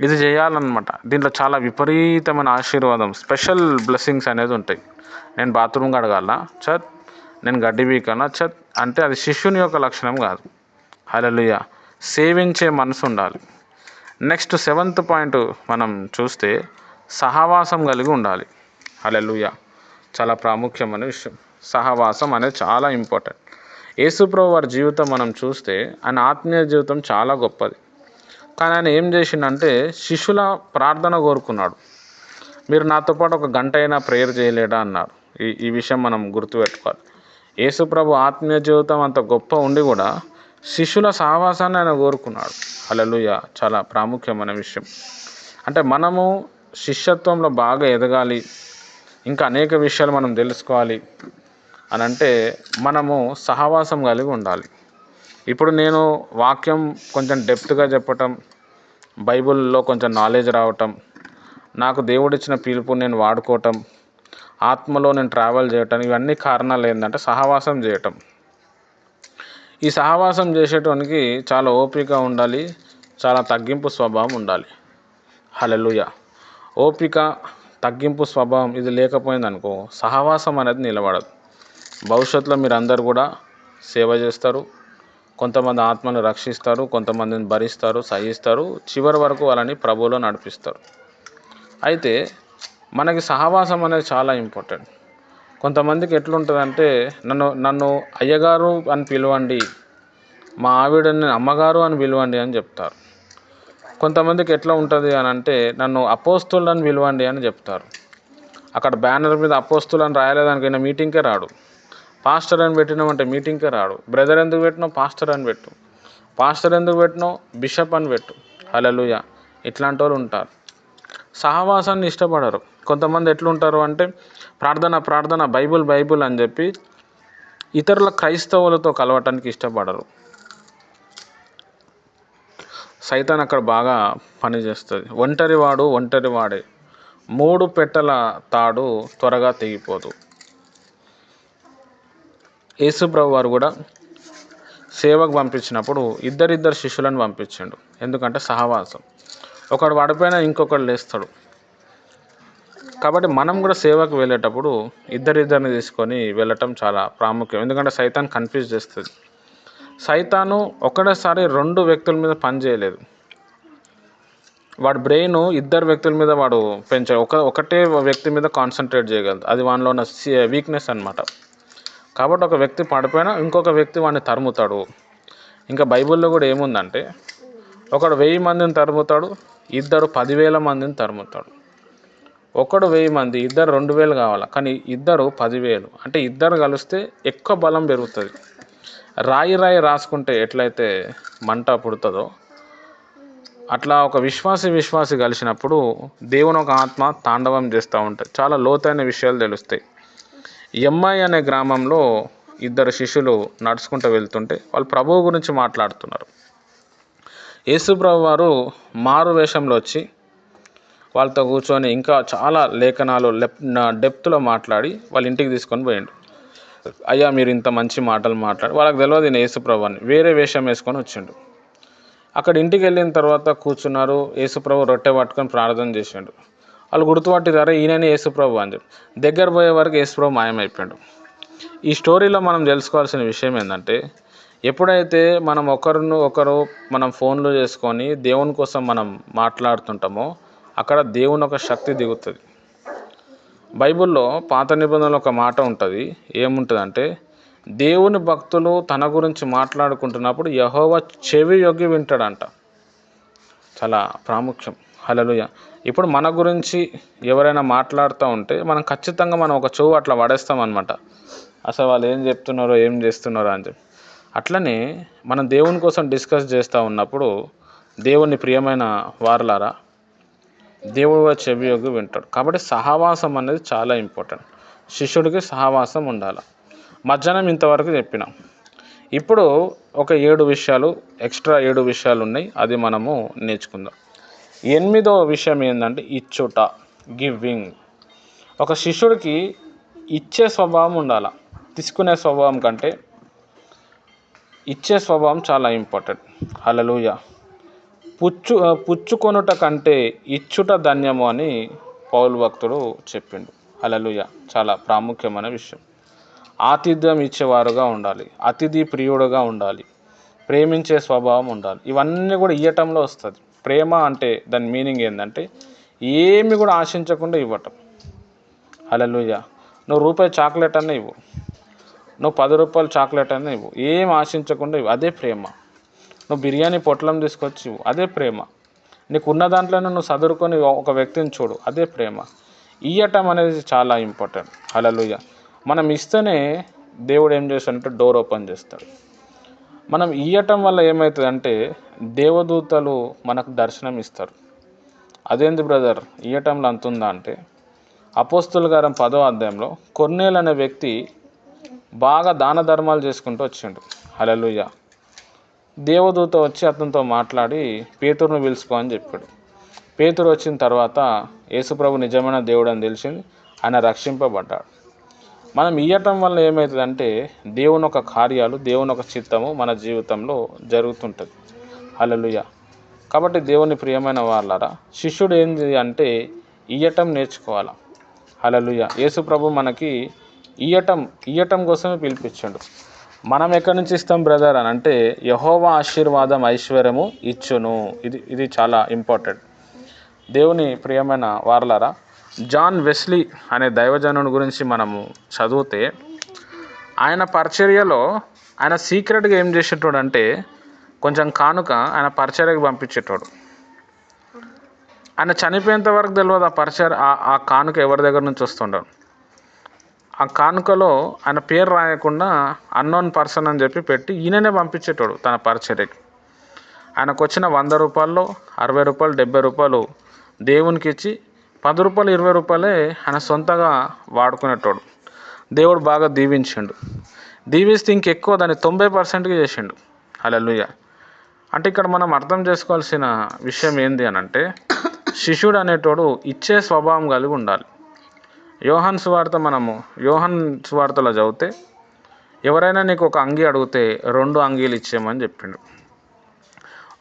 ఇది చేయాలన్నమాట. దీంట్లో చాలా విపరీతమైన ఆశీర్వాదం, స్పెషల్ బ్లెస్సింగ్స్ అనేది ఉంటాయి. నేను బాత్రూమ్ కడగాల చత్, నేను గడ్డి బీకనా చత్ అంటే అది శిష్యుని యొక్క లక్షణం కాదు, హల్లెలూయా. సేవించే మనసు ఉండాలి. నెక్స్ట్ 7th పాయింట్ మనం చూస్తే సహవాసం కలిగి ఉండాలి, హల్లెలూయా. చాలా ప్రాముఖ్యమైన విషయం. సహవాసం అనేది చాలా ఇంపార్టెంట్. యేసుప్రభు వారి జీవితం మనం చూస్తే ఆయన ఆత్మీయ జీవితం చాలా గొప్పది. కానీ ఆయన ఏం చేసిండంటే శిష్యుల ప్రార్థన కోరుకున్నాడు. మీరు నాతో పాటు 1 గంట అయినా ప్రేయర్ చేయలేడా అన్నాడు. ఈ విషయం మనం గుర్తుపెట్టుకోవాలి. యేసుప్రభు ఆత్మీయ జీవితం అంత గొప్ప ఉండి కూడా శిష్యుల సహవాసాన్ని ఆయన కోరుకున్నాడు, హల్లెలూయా. చాలా ప్రాముఖ్యమైన విషయం. అంటే మనము శిష్యత్వంలో బాగా ఎదగాలి, ఇంకా అనేక విషయాలు మనం తెలుసుకోవాలి అని అంటే మనము సహవాసం కలిగి ఉండాలి. ఇప్పుడు నేను వాక్యం కొంచెం డెప్త్గా చెప్పటం, బైబిల్లో కొంచెం నాలెడ్జ్ రావటం, నాకు దేవుడిచ్చిన పిలుపు నేను వాడుకోవటం, ఆత్మలో నేను ట్రావెల్ చేయటం, ఇవన్నీ కారణాలు ఏంటంటే సహవాసం చేయటం. ఈ సహవాసం చేసేటానికి చాలా ఓపిక ఉండాలి, చాలా తగ్గింపు స్వభావం ఉండాలి. హల్లెలూయా. ఓపిక, తగ్గింపు స్వభావం ఇది లేకపోయిందనుకో సహవాసం అనేది నిలబడదు. భవిష్యత్తులో మీరు అందరు కూడా సేవ చేస్తారు, కొంతమంది ఆత్మను రక్షిస్తారు, కొంతమందిని భరిస్తారు, సహిస్తారు, చివరి వరకు వాళ్ళని ప్రభువులో నడిపిస్తారు. అయితే మనకి సహవాసం అనేది చాలా ఇంపార్టెంట్. కొంతమందికి ఎట్లుంటుందంటే నన్ను అయ్యగారు అని పిలవండి, మా ఆవిడని అమ్మగారు అని పిలవండి అని చెప్తారు. కొంతమందికి ఎట్లా ఉంటుంది అని అంటే నన్ను అపోస్తులని పిలవండి అని చెప్తారు. అక్కడ బ్యానర్ మీద అపోస్తులని రాయలేదానికైనా మీటింగ్కే రాడు. పాస్టర్ అని పెట్టినామంటే మీటింగ్కే రాడు. బ్రదర్ ఎందుకు పెట్టినావు? పాస్టర్ అని పెట్టు. పాస్టర్ ఎందుకు పెట్టినావు? బిషప్ అని పెట్టు. హల్లెలూయా. ఇట్లాంటి వాళ్ళు ఉంటారు. సహవాసాన్ని ఇష్టపడరు. కొంతమంది ఎట్లుంటారు అంటే ప్రార్థన బైబుల్ అని చెప్పి ఇతరుల క్రైస్తవులతో కలవటానికి ఇష్టపడరు. సైతాన్ అక్కడ బాగా పనిచేస్తుంది. ఒంటరి వాడే, 3 పెట్టెల తాడు త్వరగా తెగిపోదు. యేసుప్రభు వారు కూడా సేవకు పంపించినప్పుడు ఇద్దరిద్దరు శిష్యులను పంపించిండు. ఎందుకంటే సహవాసం. ఒకడు పడిపోయినా ఇంకొకడు లేస్తాడు. కాబట్టి మనం కూడా సేవకు వెళ్ళేటప్పుడు ఇద్దరిని తీసుకొని వెళ్ళటం చాలా ప్రాముఖ్యం. ఎందుకంటే సైతాన్ కన్ఫ్యూజ్ చేస్తుంది. సైతాను ఒకటేసారి 2 వ్యక్తుల మీద పని చేయలేదు. వాడు బ్రెయిన్ 2 వ్యక్తుల మీద వాడు ఒకటే వ్యక్తి మీద కాన్సన్ట్రేట్ చేయగలదు. అది వానిలో ఉన్న వీక్నెస్ అన్నమాట. కాబట్టి ఒక వ్యక్తి పడిపోయినా ఇంకొక వ్యక్తి వాడిని తరుముతాడు. ఇంకా బైబిల్లో కూడా ఏముందంటే ఒకడు 1000 మందిని తరుముతాడు, ఇద్దరు 10,000 మందిని తరుముతాడు. ఒకడు 1000 మంది, ఇద్దరు 2000 కావాలి, కానీ ఇద్దరు 10,000. అంటే ఇద్దరు కలిస్తే ఎక్కువ బలం పెరుగుతుంది. రాయి రాసుకుంటే ఎట్లయితే మంట పుడుతుందో అట్లా ఒక విశ్వాసి కలిసినప్పుడు దేవుని ఒక ఆత్మ తాండవం చేస్తూ ఉంటుంది. చాలా లోతైన విషయాలు తెలుస్తాయి. ఎమ్మాయి అనే గ్రామంలో 2 శిష్యులు నడుచుకుంటూ వెళ్తుంటే వాళ్ళు ప్రభువు గురించి మాట్లాడుతున్నారు. యేసుప్రభు వారు మారు వేషంలో వచ్చి వాళ్ళతో కూర్చొని ఇంకా చాలా లేఖనాలు డెప్త్లో మాట్లాడి వాళ్ళ ఇంటికి తీసుకొని పోయిండు. అయ్యా మీరు ఇంత మంచి మాటలు మాట్లాడి, వాళ్ళకి తెలియదు ఈయన యేసుప్రభు అని, వేరే వేషం వేసుకొని వచ్చిండు. అక్కడ ఇంటికి వెళ్ళిన తర్వాత కూర్చున్నారు. యేసుప్రభు రొట్టె పట్టుకొని ప్రార్థన చేసిండు. వాళ్ళు గుర్తుపట్టిదారే ఈయననే యేసుప్రభు అని చెప్పి. దగ్గర పోయే వరకు యేసుప్రభు మాయమైపోయాడు. ఈ స్టోరీలో మనం తెలుసుకోవాల్సిన విషయం ఏంటంటే ఎప్పుడైతే మనం ఒకరు మనం ఫోన్లో చేసుకొని దేవుని కోసం మనం మాట్లాడుతుంటామో అక్కడ దేవుని ఒక శక్తి దిగుతుంది. బైబిల్లో పాత నిబంధనలో ఒక మాట ఉంటుంది. ఏముంటుందంటే దేవుని భక్తులు తన గురించి మాట్లాడుకుంటున్నప్పుడు యెహోవా చెవి యొగ్గి వింటాడంట. చాలా ప్రాముఖ్యం. హల్లెలూయా. ఇప్పుడు మన గురించి ఎవరైనా మాట్లాడుతూ ఉంటే మనం ఖచ్చితంగా ఒక చెవు అట్లా పడేస్తామన్నమాట. అసలు వాళ్ళు ఏం చెప్తున్నారో ఏం చేస్తున్నారో అని చెప్పి. అట్లనే మనం దేవుని కోసం డిస్కస్ చేస్తూ ఉన్నప్పుడు దేవుని ప్రియమైన వారలారా దేవుడు చెవి యొగ్గి వింటాడు. కాబట్టి సహవాసం అనేది చాలా ఇంపార్టెంట్. శిష్యుడికి సహవాసం ఉండాలి. మధ్యాహ్నం ఇంతవరకు చెప్పినాం. ఇప్పుడు ఒక 7 విషయాలు ఎక్స్ట్రా 7 విషయాలు ఉన్నాయి. అది మనము నేర్చుకుందాం. 8వ విషయం ఏంటంటే ఇచ్చుట, గివింగ్. ఒక శిష్యుడికి ఇచ్చే స్వభావం ఉండాలి. తీసుకునే స్వభావం కంటే ఇచ్చే స్వభావం చాలా ఇంపార్టెంట్. హల్లెలూయా. పుచ్చుకొనుట కంటే ఇచ్చుట ధన్యము అని పౌలు భక్తుడు చెప్పిండు. హల్లెలూయా. చాలా ప్రాముఖ్యమైన విషయం. ఆతిథ్యం ఇచ్చేవారుగా ఉండాలి, అతిథి ప్రియుడుగా ఉండాలి, ప్రేమించే స్వభావం ఉండాలి. ఇవన్నీ కూడా ఇవ్వటంలో వస్తుంది. ప్రేమ అంటే దాని మీనింగ్ ఏంటంటే ఏమి కూడా ఆశించకుండా ఇవ్వటం. హల్లెలూయా. నువ్వు రూపాయి చాక్లెట్ అన్న ఇవ్వు, నువ్వు 10 రూపాయలు చాక్లెట్ అన్న ఇవ్వు, ఏం ఆశించకుండా ఇవ్వు, అదే ప్రేమ. నువ్వు బిర్యానీ పొట్లం తీసుకొచ్చి ఇవ్వు, అదే ప్రేమ. నీకు ఉన్న దాంట్లోనే నువ్వు చదువుకొని ఒక వ్యక్తిని చూడు, అదే ప్రేమ. ఇవ్వటం అనేది చాలా ఇంపార్టెంట్. హల్లెలూయా. మనం ఇస్తేనే దేవుడు ఏం చేస్తాడంటే డోర్ ఓపెన్ చేస్తాడు. మనం ఇవ్వటం వల్ల ఏమవుతుందంటే దేవదూతలు మనకు దర్శనం ఇస్తారు. అదేంది బ్రదర్ ఇయ్యటంలో అంతుందా అంటే, అపోస్తుల గారం 10వ అధ్యాయంలో కొర్నేలు అనే వ్యక్తి బాగా దాన ధర్మాలు చేసుకుంటూ వచ్చిండు. హల్లెలూయా. దేవదూత వచ్చి అతనితో మాట్లాడి పేతురును పిలుచుకో అని చెప్పాడు. పేతురు వచ్చిన తర్వాత యేసుప్రభు నిజమైన దేవుడు అని తెలిసింది, ఆయన రక్షింపబడ్డాడు. మనం ఇయ్యటం వల్ల ఏమవుతుందంటే దేవుని ఒక కార్యాలు, దేవుని ఒక చిత్తము మన జీవితంలో జరుగుతుంటుంది. హల్లెలూయా. కాబట్టి దేవుని ప్రియమైన వాళ్ళారా, శిష్యుడు ఏంది అంటే ఇయ్యటం నేర్చుకోవాలి. హల్లెలూయా. యేసుప్రభు మనకి ఇయ్యటం కోసమే పిలిపించాడు. మనం ఎక్కడి నుంచి ఇస్తాం బ్రదర్ అని అంటే, యెహోవా ఆశీర్వాదం ఐశ్వర్యము ఇచ్చును. ఇది చాలా ఇంపార్టెంట్. దేవుని ప్రియమైన వారలారా, జాన్ వెస్లీ అనే దైవజనుని గురించి మనము చదివితే, ఆయన పరిచర్యలో ఆయన సీక్రెట్గా ఏం చేసేటోడు అంటే కొంచెం కానుక ఆయన పరిచర్యకు పంపించేటోడు. ఆయన చనిపోయేంత వరకు తెలియదు ఆ కానుక ఎవరి దగ్గర నుంచి వస్తుండడు. ఆ కానుకలో ఆయన పేరు రాయకుండా అన్నోన్ పర్సన్ అని చెప్పి పెట్టి ఈయననే పంపించేటోడు తన పరిచర్యకి. ఆయనకు వచ్చిన 100 రూపాయల్లో 60 రూపాయలు 70 రూపాయలు దేవునికి ఇచ్చి 10 రూపాయలు 20 రూపాయలే ఆయన సొంతగా వాడుకునేటోడు. దేవుడు బాగా దీవిస్తే ఇంకెక్కువ దాన్ని 90%కి చేసిండు. హల్లెలూయా. అంటే ఇక్కడ మనం అర్థం చేసుకోవాల్సిన విషయం ఏంది అని అంటే, శిష్యుడు అనేటోడు ఇచ్చే స్వభావం కలిగి ఉండాలి. యోహాను సువార్తలో చదివితే, ఎవరైనా నీకు ఒక అంగి అడిగితే 2 అంగీలు ఇచ్చేయమని చెప్పిండు.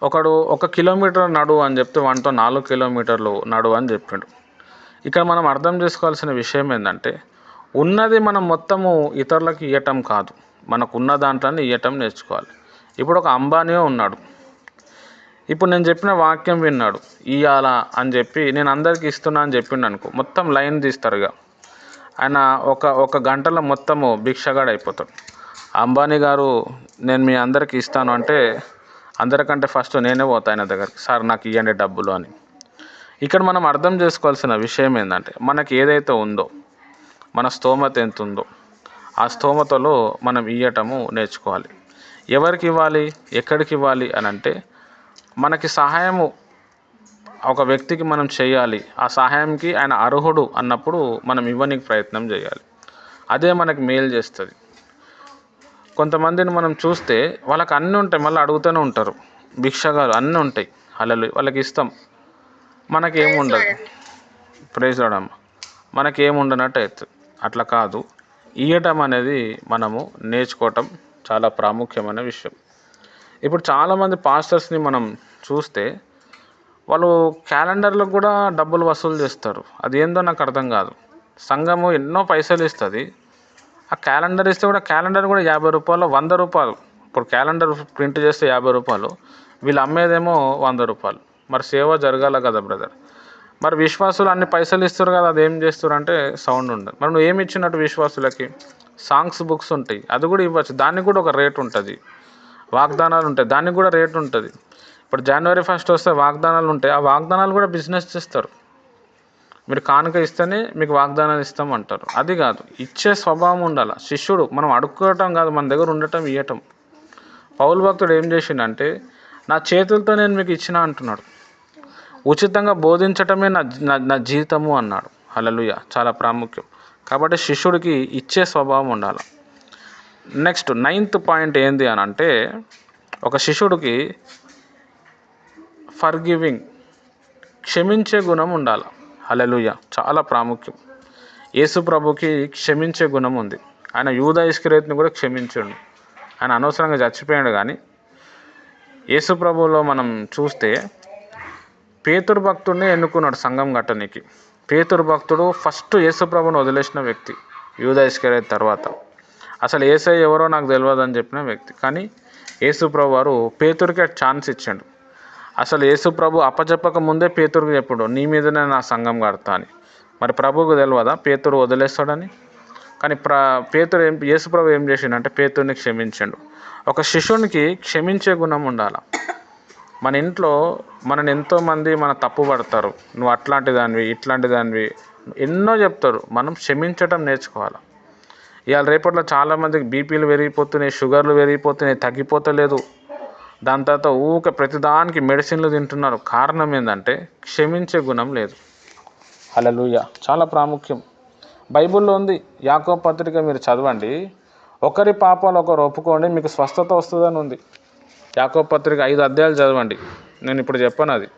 ఒకడు 1 కిలోమీటర్ నడువు అని చెప్తే వానితో 4 కిలోమీటర్లు నడువు అని చెప్పిండు. ఇక్కడ మనం అర్థం చేసుకోవాల్సిన విషయం ఏంటంటే, ఉన్నది మనం మొత్తము ఇతరులకు ఇవ్వటం కాదు, మనకు ఉన్న దాంట్లోనే ఇవ్వటం నేర్చుకోవాలి. ఇప్పుడు ఒక అంబానీ ఉన్నాడు. ఇప్పుడు నేను చెప్పిన వాక్యం విన్నాడు, ఇయ్యాలా అని చెప్పి నేను అందరికీ ఇస్తున్నా అని చెప్పిండు అనుకో, మొత్తం లైన్ తీస్తారుగా. ఆయన ఒక గంటలో మొత్తము భిక్షగాడు అయిపోతాడు. అంబానీ గారు నేను మీ అందరికీ ఇస్తాను అంటే అందరికంటే ఫస్ట్ నేనే పోతా ఆయన దగ్గరికి, సార్ నాకు ఇవ్వండి డబ్బులు అని. ఇక్కడ మనం అర్థం చేసుకోవాల్సిన విషయం ఏంటంటే, మనకి ఏదైతే ఉందో, మన స్తోమత ఎంత ఉందో ఆ స్తోమతలో మనం ఇయ్యటము నేర్చుకోవాలి. ఎవరికి ఇవ్వాలి, ఎక్కడికి ఇవ్వాలి అని అంటే, మనకి సహాయము ఒక వ్యక్తికి మనం చేయాలి, ఆ సహాయంకి ఆయన అర్హుడు అన్నప్పుడు మనం ఇవ్వడానికి ప్రయత్నం చేయాలి. అదే మనకి మేలు చేస్తుంది. కొంతమందిని మనం చూస్తే వాళ్ళకి అన్నీ ఉంటాయి, మళ్ళీ అడుగుతూనే ఉంటారు, భిక్షగాలు అన్నీ ఉంటాయి, హల్లెలూయా, వాళ్ళకి ఇస్తాం, మనకేముండదు. ప్రైజ్ లార్డ్ అమ్మ. మనకేముండనట్టు అవుతుంది. అట్లా కాదు, ఇయ్యటం అనేది మనము నేర్చుకోవటం చాలా ప్రాముఖ్యమైన విషయం. ఇప్పుడు చాలామంది పాస్టర్స్ని మనం చూస్తే వాళ్ళు క్యాలెండర్లకు కూడా డబ్బులు వసూలు చేస్తారు. అది ఏందో నాకు అర్థం కాదు. సంఘము ఎన్నో పైసలు ఇస్తుంది, ఆ క్యాలెండర్ ఇస్తే కూడా క్యాలెండర్ కూడా 50 రూపాయలు 100 రూపాయలు. ఇప్పుడు క్యాలెండర్ ప్రింట్ చేస్తే 50 రూపాయలు, వీళ్ళు అమ్మేదేమో 100 రూపాయలు. మరి సేవ జరగాల కదా బ్రదర్. మరి విశ్వాసులు అన్ని పైసలు ఇస్తారు కదా, అది ఏం చేస్తారు అంటే సౌండ్ ఉండదు. మరి నువ్వు ఏమి ఇచ్చినట్టు విశ్వాసులకి? సాంగ్స్ బుక్స్ ఉంటాయి, అది కూడా ఇవ్వచ్చు, దానికి కూడా ఒక రేట్ ఉంటుంది. వాగ్దానాలు ఉంటాయి, దానికి కూడా రేట్ ఉంటుంది. ఇప్పుడు జనవరి 1 వస్తే వాగ్దానాలు ఉంటాయి, ఆ వాగ్దానాలు కూడా బిజినెస్ చేస్తారు. మీరు కానుక ఇస్తేనే మీకు వాగ్దానాలు ఇస్తామంటారు. అది కాదు, ఇచ్చే స్వభావం ఉండాలి. శిష్యుడు మనం అడుక్కోవటం కాదు, మన దగ్గర ఉండటం, ఇవ్వటం. పౌలు భక్తుడు ఏం చేసిండంటే, నా చేతులతో నేను మీకు ఇచ్చిన అంటున్నాడు. ఉచితంగా బోధించటమే నా జీవితము అన్నాడు. హల్లెలూయా. చాలా ప్రాముఖ్యం. కాబట్టి శిష్యుడికి ఇచ్చే స్వభావం ఉండాలి. నెక్స్ట్ 9th పాయింట్ ఏంది అని అంటే, ఒక శిష్యుడికి ఫర్గివింగ్, క్షమించే గుణం ఉండాలి. హల్లెలూయా. చాలా ప్రాముఖ్యం. యేసు ప్రభుకి క్షమించే గుణం ఉంది. ఆయన యూదా ఇస్కరియోతుని కూడా క్షమించాడు. ఆయన అనవసరంగా చచ్చిపోయాడు. కానీ యేసు ప్రభువులో మనం చూస్తే పేతురు భక్తుడిని ఎన్నుకున్నాడు సంఘం కట్టనికి. పేతురు భక్తుడు ఫస్ట్ యేసు ప్రభువుని వదిలేసిన వ్యక్తి యూదా ఇస్కరియోతు తర్వాత. అసలు యేసయ్య ఎవరో నాకు తెలియదు అని చెప్పిన వ్యక్తి. కానీ యేసు ప్రభు వారు పేతురుకి ఛాన్స్ ఇచ్చాడు. అసలు యేసు ప్రభు అప్పచెప్పక ముందే పేతురుకు చెప్పుడు, నీ మీదనే నా సంఘం కడతా అని. మరి ప్రభువుకు తెలియదా పేతురు వదిలేస్తాడని? కానీ యేసు ప్రభు ఏం చేసిండంటే పేతురుని క్షమించాడు. ఒక శిష్యునికి క్షమించే గుణం ఉండాలి. మన ఇంట్లో మనని ఎంతోమంది తప్పు పడతారు, నువ్వు అట్లాంటి దానివి ఇట్లాంటి దానివి ఎన్నో చెప్తారు. మనం క్షమించటం నేర్చుకోవాలి. ఇవాళ రేపట్లో చాలామందికి బీపీలు పెరిగిపోతున్నాయి, షుగర్లు పెరిగిపోతున్నాయి, తగ్గిపోతలేదు. దాని తర్వాత ఊరికే ప్రతిదానికి మెడిసిన్లు తింటున్నారు. కారణం ఏంటంటే క్షమించే గుణం లేదు. హల్లెలూయా. చాలా ప్రాముఖ్యం. బైబిల్లో ఉంది. యాకోబు పత్రిక మీరు చదవండి. ఒకరి పాపాలు ఒకరు ఒప్పుకోండి, మీకు స్వస్థత వస్తుందని ఉంది. యాకోబు పత్రిక 5 అధ్యాయాలు చదవండి. నేను ఇప్పుడు చెప్పను అది,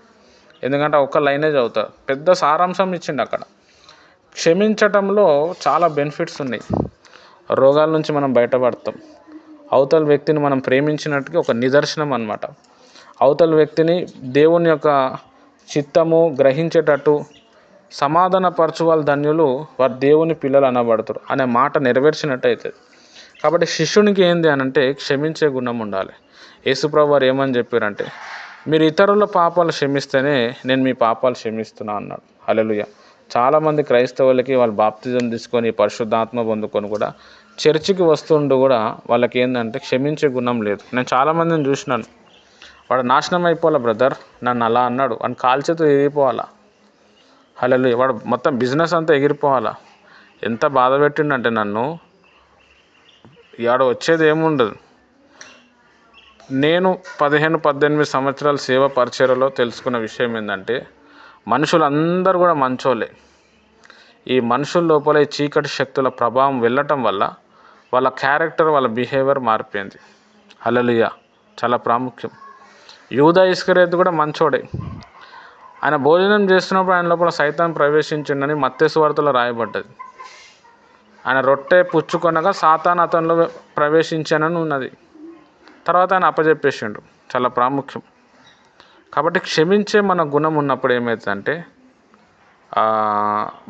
ఎందుకంటే ఒక్క లైనే చదువుతా. పెద్ద సారాంశం ఇచ్చిండు అక్కడ. క్షమించటంలో చాలా బెనిఫిట్స్ ఉన్నాయి. రోగాల నుంచి మనం బయటపడతాం. అవతల వ్యక్తిని మనం ప్రేమించినట్టుగా ఒక నిదర్శనం అన్నమాట. అవతల వ్యక్తిని దేవుని యొక్క చిత్తము గ్రహించేటట్టు సమాధానపరచు వాళ్ళు ధన్యులు, వారు దేవుని పిల్లలు అనబడతారు అనే మాట నెరవేర్చినట్టు అవుతుంది. కాబట్టి శిష్యునికి ఏంది అని అంటే క్షమించే గుణం ఉండాలి. యేసుప్రభు వారు ఏమని చెప్పారంటే, మీరు ఇతరుల పాపాలు క్షమిస్తేనే నేను మీ పాపాలు క్షమిస్తున్నా అన్నాడు. హల్లెలూయా. చాలామంది క్రైస్తవులకి వాళ్ళు బాప్తిజం తీసుకొని పరిశుద్ధాత్మ పొందుకొని కూడా చర్చికి వస్తుండూ కూడా వాళ్ళకి ఏంటంటే క్షమించే గుణం లేదు. నేను చాలామందిని చూసినాను. వాడు నాశనం అయిపోవాలా బ్రదర్, నన్ను అలా అన్నాడు అని కాల్చేతో ఎగిరిపోవాలా. హల్లెలూయా. వాడు మొత్తం బిజినెస్ అంతా ఎగిరిపోవాలా. ఎంత బాధ పెట్టిండంటే నన్ను, ఇవాడ వచ్చేది ఏముండదు. నేను 15-18 సంవత్సరాల సేవ పరిచర్యలో తెలుసుకున్న విషయం ఏంటంటే మనుషులందరూ కూడా మంచోళ్ళే. ఈ మనుషుల లోపల ఈ చీకటి శక్తుల ప్రభావం వెళ్ళటం వల్ల వాళ్ళ క్యారెక్టర్, వాళ్ళ బిహేవియర్ మారిపోయింది. హల్లెలూయా. చాలా ప్రాముఖ్యం. యూదా ఇస్కరియోతు కూడా మంచోడే. ఆయన భోజనం చేస్తున్నప్పుడు ఆయన లోపల సైతాన్ ప్రవేశించిండని మత్తయి సువార్తలో రాయబడ్డది. ఆయన రొట్టె పుచ్చుకొనగా సాతాను అతనిలో ప్రవేశించానని ఉన్నది. తర్వాత ఆయన అప్పచెప్పేసిండు. చాలా ప్రాముఖ్యం. కాబట్టి క్షమించే మన గుణం ఉన్నప్పుడు ఏమవుతుందంటే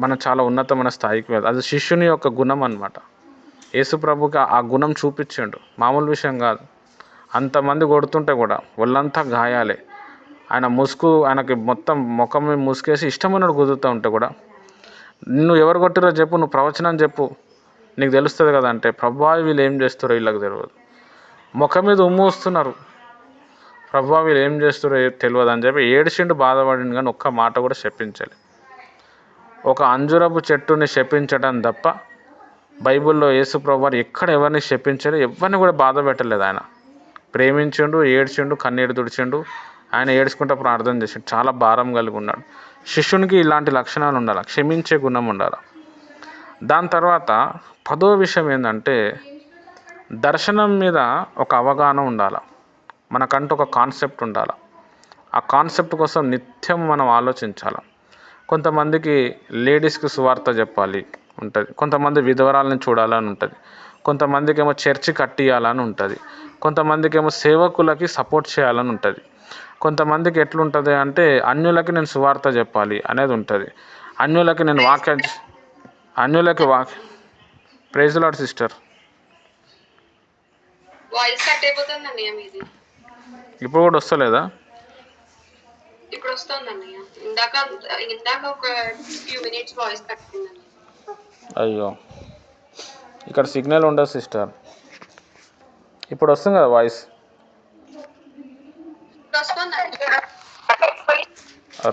మనం చాలా ఉన్నతమైన స్థాయికి వెళ్తాం. అది శిష్యుని యొక్క గుణం అన్నమాట. యేసుప్రభుకి ఆ గుణం చూపించిండు. మామూలు విషయం కాదు. అంతమంది కొడుతుంటే కూడా ఒళ్ళంతా గాయాలే. ఆయన ముసుగు, ఆయనకి మొత్తం ముఖం మీద ముసుకేసి ఇష్టమైనడు కుదురుతూ ఉంటే కూడా, నువ్వు ఎవరు కొట్టిరో చెప్పు, నువ్వు ప్రవచనం చెప్పు, నీకు తెలుస్తుంది కదా అంటే, ప్రభువా వీళ్ళు ఏం చేస్తారో వీళ్ళకి తెలియదు. ముఖం మీద ఉమ్ము వస్తున్నారు, ప్రభువా వీళ్ళు ఏం చేస్తారో తెలియదు అని చెప్పి ఏడిచిండు, బాధపడిండు. కానీ ఒక్క మాట కూడా చెప్పించాలి. ఒక అంజురపు చెట్టుని శపించడం తప్ప బైబిల్లో యేసుప్రభు వారు ఎక్కడ ఎవరిని శపించారు, ఎవరిని కూడా బాధ పెట్టలేదు. ఆయన ప్రేమించిండు, ఏడ్చిండు, కన్నీరు తుడిచిండు. ఆయన ఏడ్చుకుంటూ ప్రార్థన చేసిండు. చాలా భారం కలిగి ఉన్నాడు. శిష్యునికి ఇలాంటి లక్షణాలు ఉండాలి. క్షమించే గుణం ఉండాలి. దాని తర్వాత 10వ విషయం ఏంటంటే దర్శనం మీద ఒక అవగాహన ఉండాలి. మనకంటూ ఒక కాన్సెప్ట్ ఉండాలి. ఆ కాన్సెప్ట్ కోసం నిత్యం మనం ఆలోచించాలి. కొంతమందికి లేడీస్కి సువార్త చెప్పాలి ఉంటుంది, కొంతమంది విధవరాలను చూడాలని ఉంటుంది, కొంతమందికి ఏమో చర్చి కట్టియాలని ఉంటుంది, కొంతమందికి ఏమో సేవకులకి సపోర్ట్ చేయాలని ఉంటుంది, కొంతమందికి ఎట్లుంటుంది అంటే అన్యులకి నేను సువార్త చెప్పాలి అనేది ఉంటుంది, అన్యులకి నేను అన్యులకి ప్రైజ్ లార్డ్ సిస్టర్. ఇప్పుడు కూడా వస్తలేదా? ఇప్పుడు వస్తుందండి. ఇందాక ఒక ఫ్యూ మినిట్స్ వాయిస్ కట్టిందండి. అయ్యో, ఇక్కడ సిగ్నల్ ఉండదు సిస్టర్. ఇప్పుడు వస్తుంది కదా voice?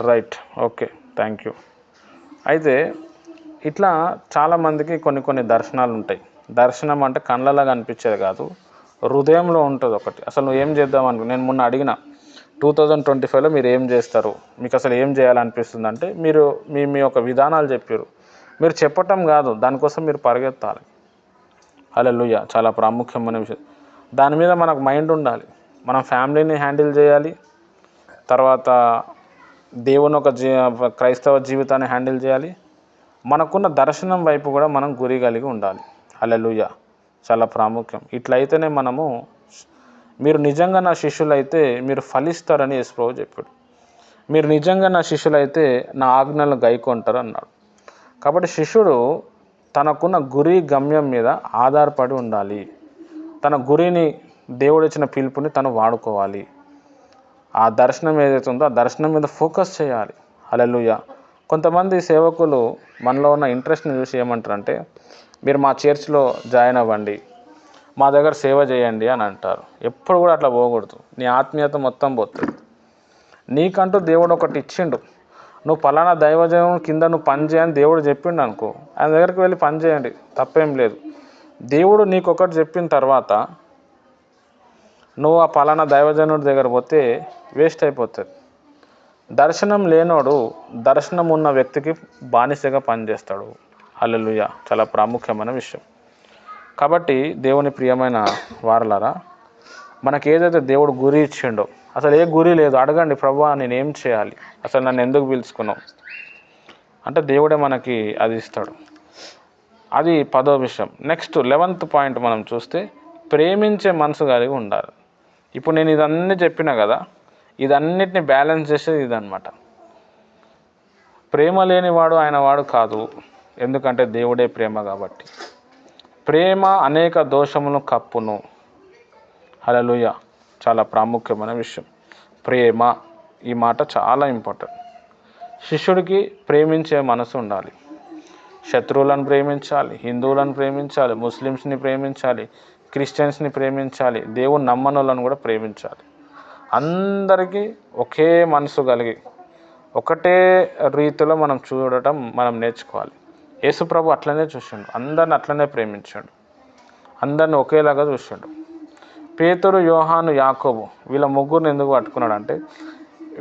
Right, okay, thank you. అయితే ఇట్లా చాలామందికి కొన్ని దర్శనాలు ఉంటాయి. దర్శనం అంటే కళ్ళలాగా అనిపించేది కాదు, హృదయంలో ఉంటుంది ఒకటి. అసలు నువ్వు ఏం చేద్దాం అనుకో, నేను మొన్న అడిగిన 2025లో మీరు ఏం చేస్తారు, మీకు అసలు ఏం చేయాలనిపిస్తుంది అంటే మీరు మీ యొక్క విధానాలు చెప్పారు. మీరు చెప్పటం కాదు, దానికోసం మీరు పరిగెత్తాలి. హల్లెలూయా. చాలా ప్రాముఖ్యమైన విషయం. దాని మీద మనకు మైండ్ ఉండాలి. మనం ఫ్యామిలీని హ్యాండిల్ చేయాలి, తర్వాత దేవుని ఒక క్రైస్తవ జీవితాన్ని హ్యాండిల్ చేయాలి. మనకున్న దర్శనం వైపు కూడా మనం గురి కలిగి ఉండాలి. హల్లెలూయా. చాలా ప్రాముఖ్యం. ఇట్లయితేనే మనము, మీరు నిజంగా నా శిష్యులైతే మీరు ఫలిస్తారని యేసుప్రభు చెప్పాడు. మీరు నిజంగా నా శిష్యులైతే నా ఆజ్ఞలను గైకొంటారు అన్నాడు. కాబట్టి శిష్యుడు తనకున్న గురి గమ్యం మీద ఆధారపడి ఉండాలి. తన గురిని, దేవుడిచ్చిన పిలుపుని తను వాడుకోవాలి. ఆ దర్శనం ఏదైతే ఉందో ఆ దర్శనం మీద ఫోకస్ చేయాలి. హల్లెలూయా. కొంతమంది సేవకులు మనలో ఉన్న ఇంట్రెస్ట్ని చూసి ఏమంటారంటే, మీరు మా చర్చ్లో జాయిన్ అవ్వండి, మా దగ్గర సేవ చేయండి అని అంటారు. ఎప్పుడు కూడా అట్లా పోకూడదు. నీ ఆత్మీయత మొత్తం పోతుంది. నీకంటూ దేవుడు ఒకటి ఇచ్చిండు. నువ్వు పలానా దైవజనం కింద నువ్వు పని చేయని దేవుడు చెప్పిండు అనుకో, ఆయన దగ్గరికి వెళ్ళి పని చేయండి, తప్పేం లేదు. దేవుడు నీకు ఒకటి చెప్పిన తర్వాత నువ్వు ఆ పలానా దైవజనుడి దగ్గర పోతే వేస్ట్ అయిపోతుంది. దర్శనం లేనోడు దర్శనం ఉన్న వ్యక్తికి బానిసగా పనిచేస్తాడు. హల్లెలూయా, చాలా ప్రాముఖ్యమైన విషయం. కాబట్టి దేవుని ప్రియమైన వారలారా, మనకి ఏదైతే దేవుడు గురి ఇచ్చిండో, అసలు ఏ గురి లేదు, అడగండి, ప్రభువా నేను ఏం చేయాలి, అసలు నన్ను ఎందుకు పిలుచుకున్నావు అంటే దేవుడే మనకి అది ఇస్తాడు. అది 10వ విషయం. నెక్స్ట్ 11th పాయింట్ మనం చూస్తే ప్రేమించే మనసు కలిగి ఉండాలి. ఇప్పుడు నేను ఇదన్నీ చెప్పినా కదా, ఇదన్నిటిని బ్యాలెన్స్ చేసేది ఇదన్నమాట. ప్రేమ లేనివాడు ఆయన వాడు కాదు, ఎందుకంటే దేవుడే ప్రేమ కాబట్టి. ప్రేమ అనేక దోషములను కప్పును. హల్లెలూయా, చాలా ప్రాముఖ్యమైన విషయం. ప్రేమ, ఈ మాట చాలా ఇంపార్టెంట్. శిష్యుడికి ప్రేమించే మనసు ఉండాలి. శత్రువులను ప్రేమించాలి, హిందువులను ప్రేమించాలి, ముస్లిమ్స్ని ప్రేమించాలి, క్రిస్టియన్స్ని ప్రేమించాలి, దేవుని నమ్మనులను కూడా ప్రేమించాలి. అందరికీ ఒకే మనసు కలిగి ఒకటే రీతిలో మనం చూడటం మనం నేర్చుకోవాలి. యేసుప్రభు అట్లనే చూసిండు, అందరిని అట్లనే ప్రేమించాడు, అందరిని ఒకేలాగా చూసిండు. పేతురు, యోహాను, యాకోబు వీళ్ళ ముగ్గురిని ఎందుకు పట్టుకున్నాడు అంటే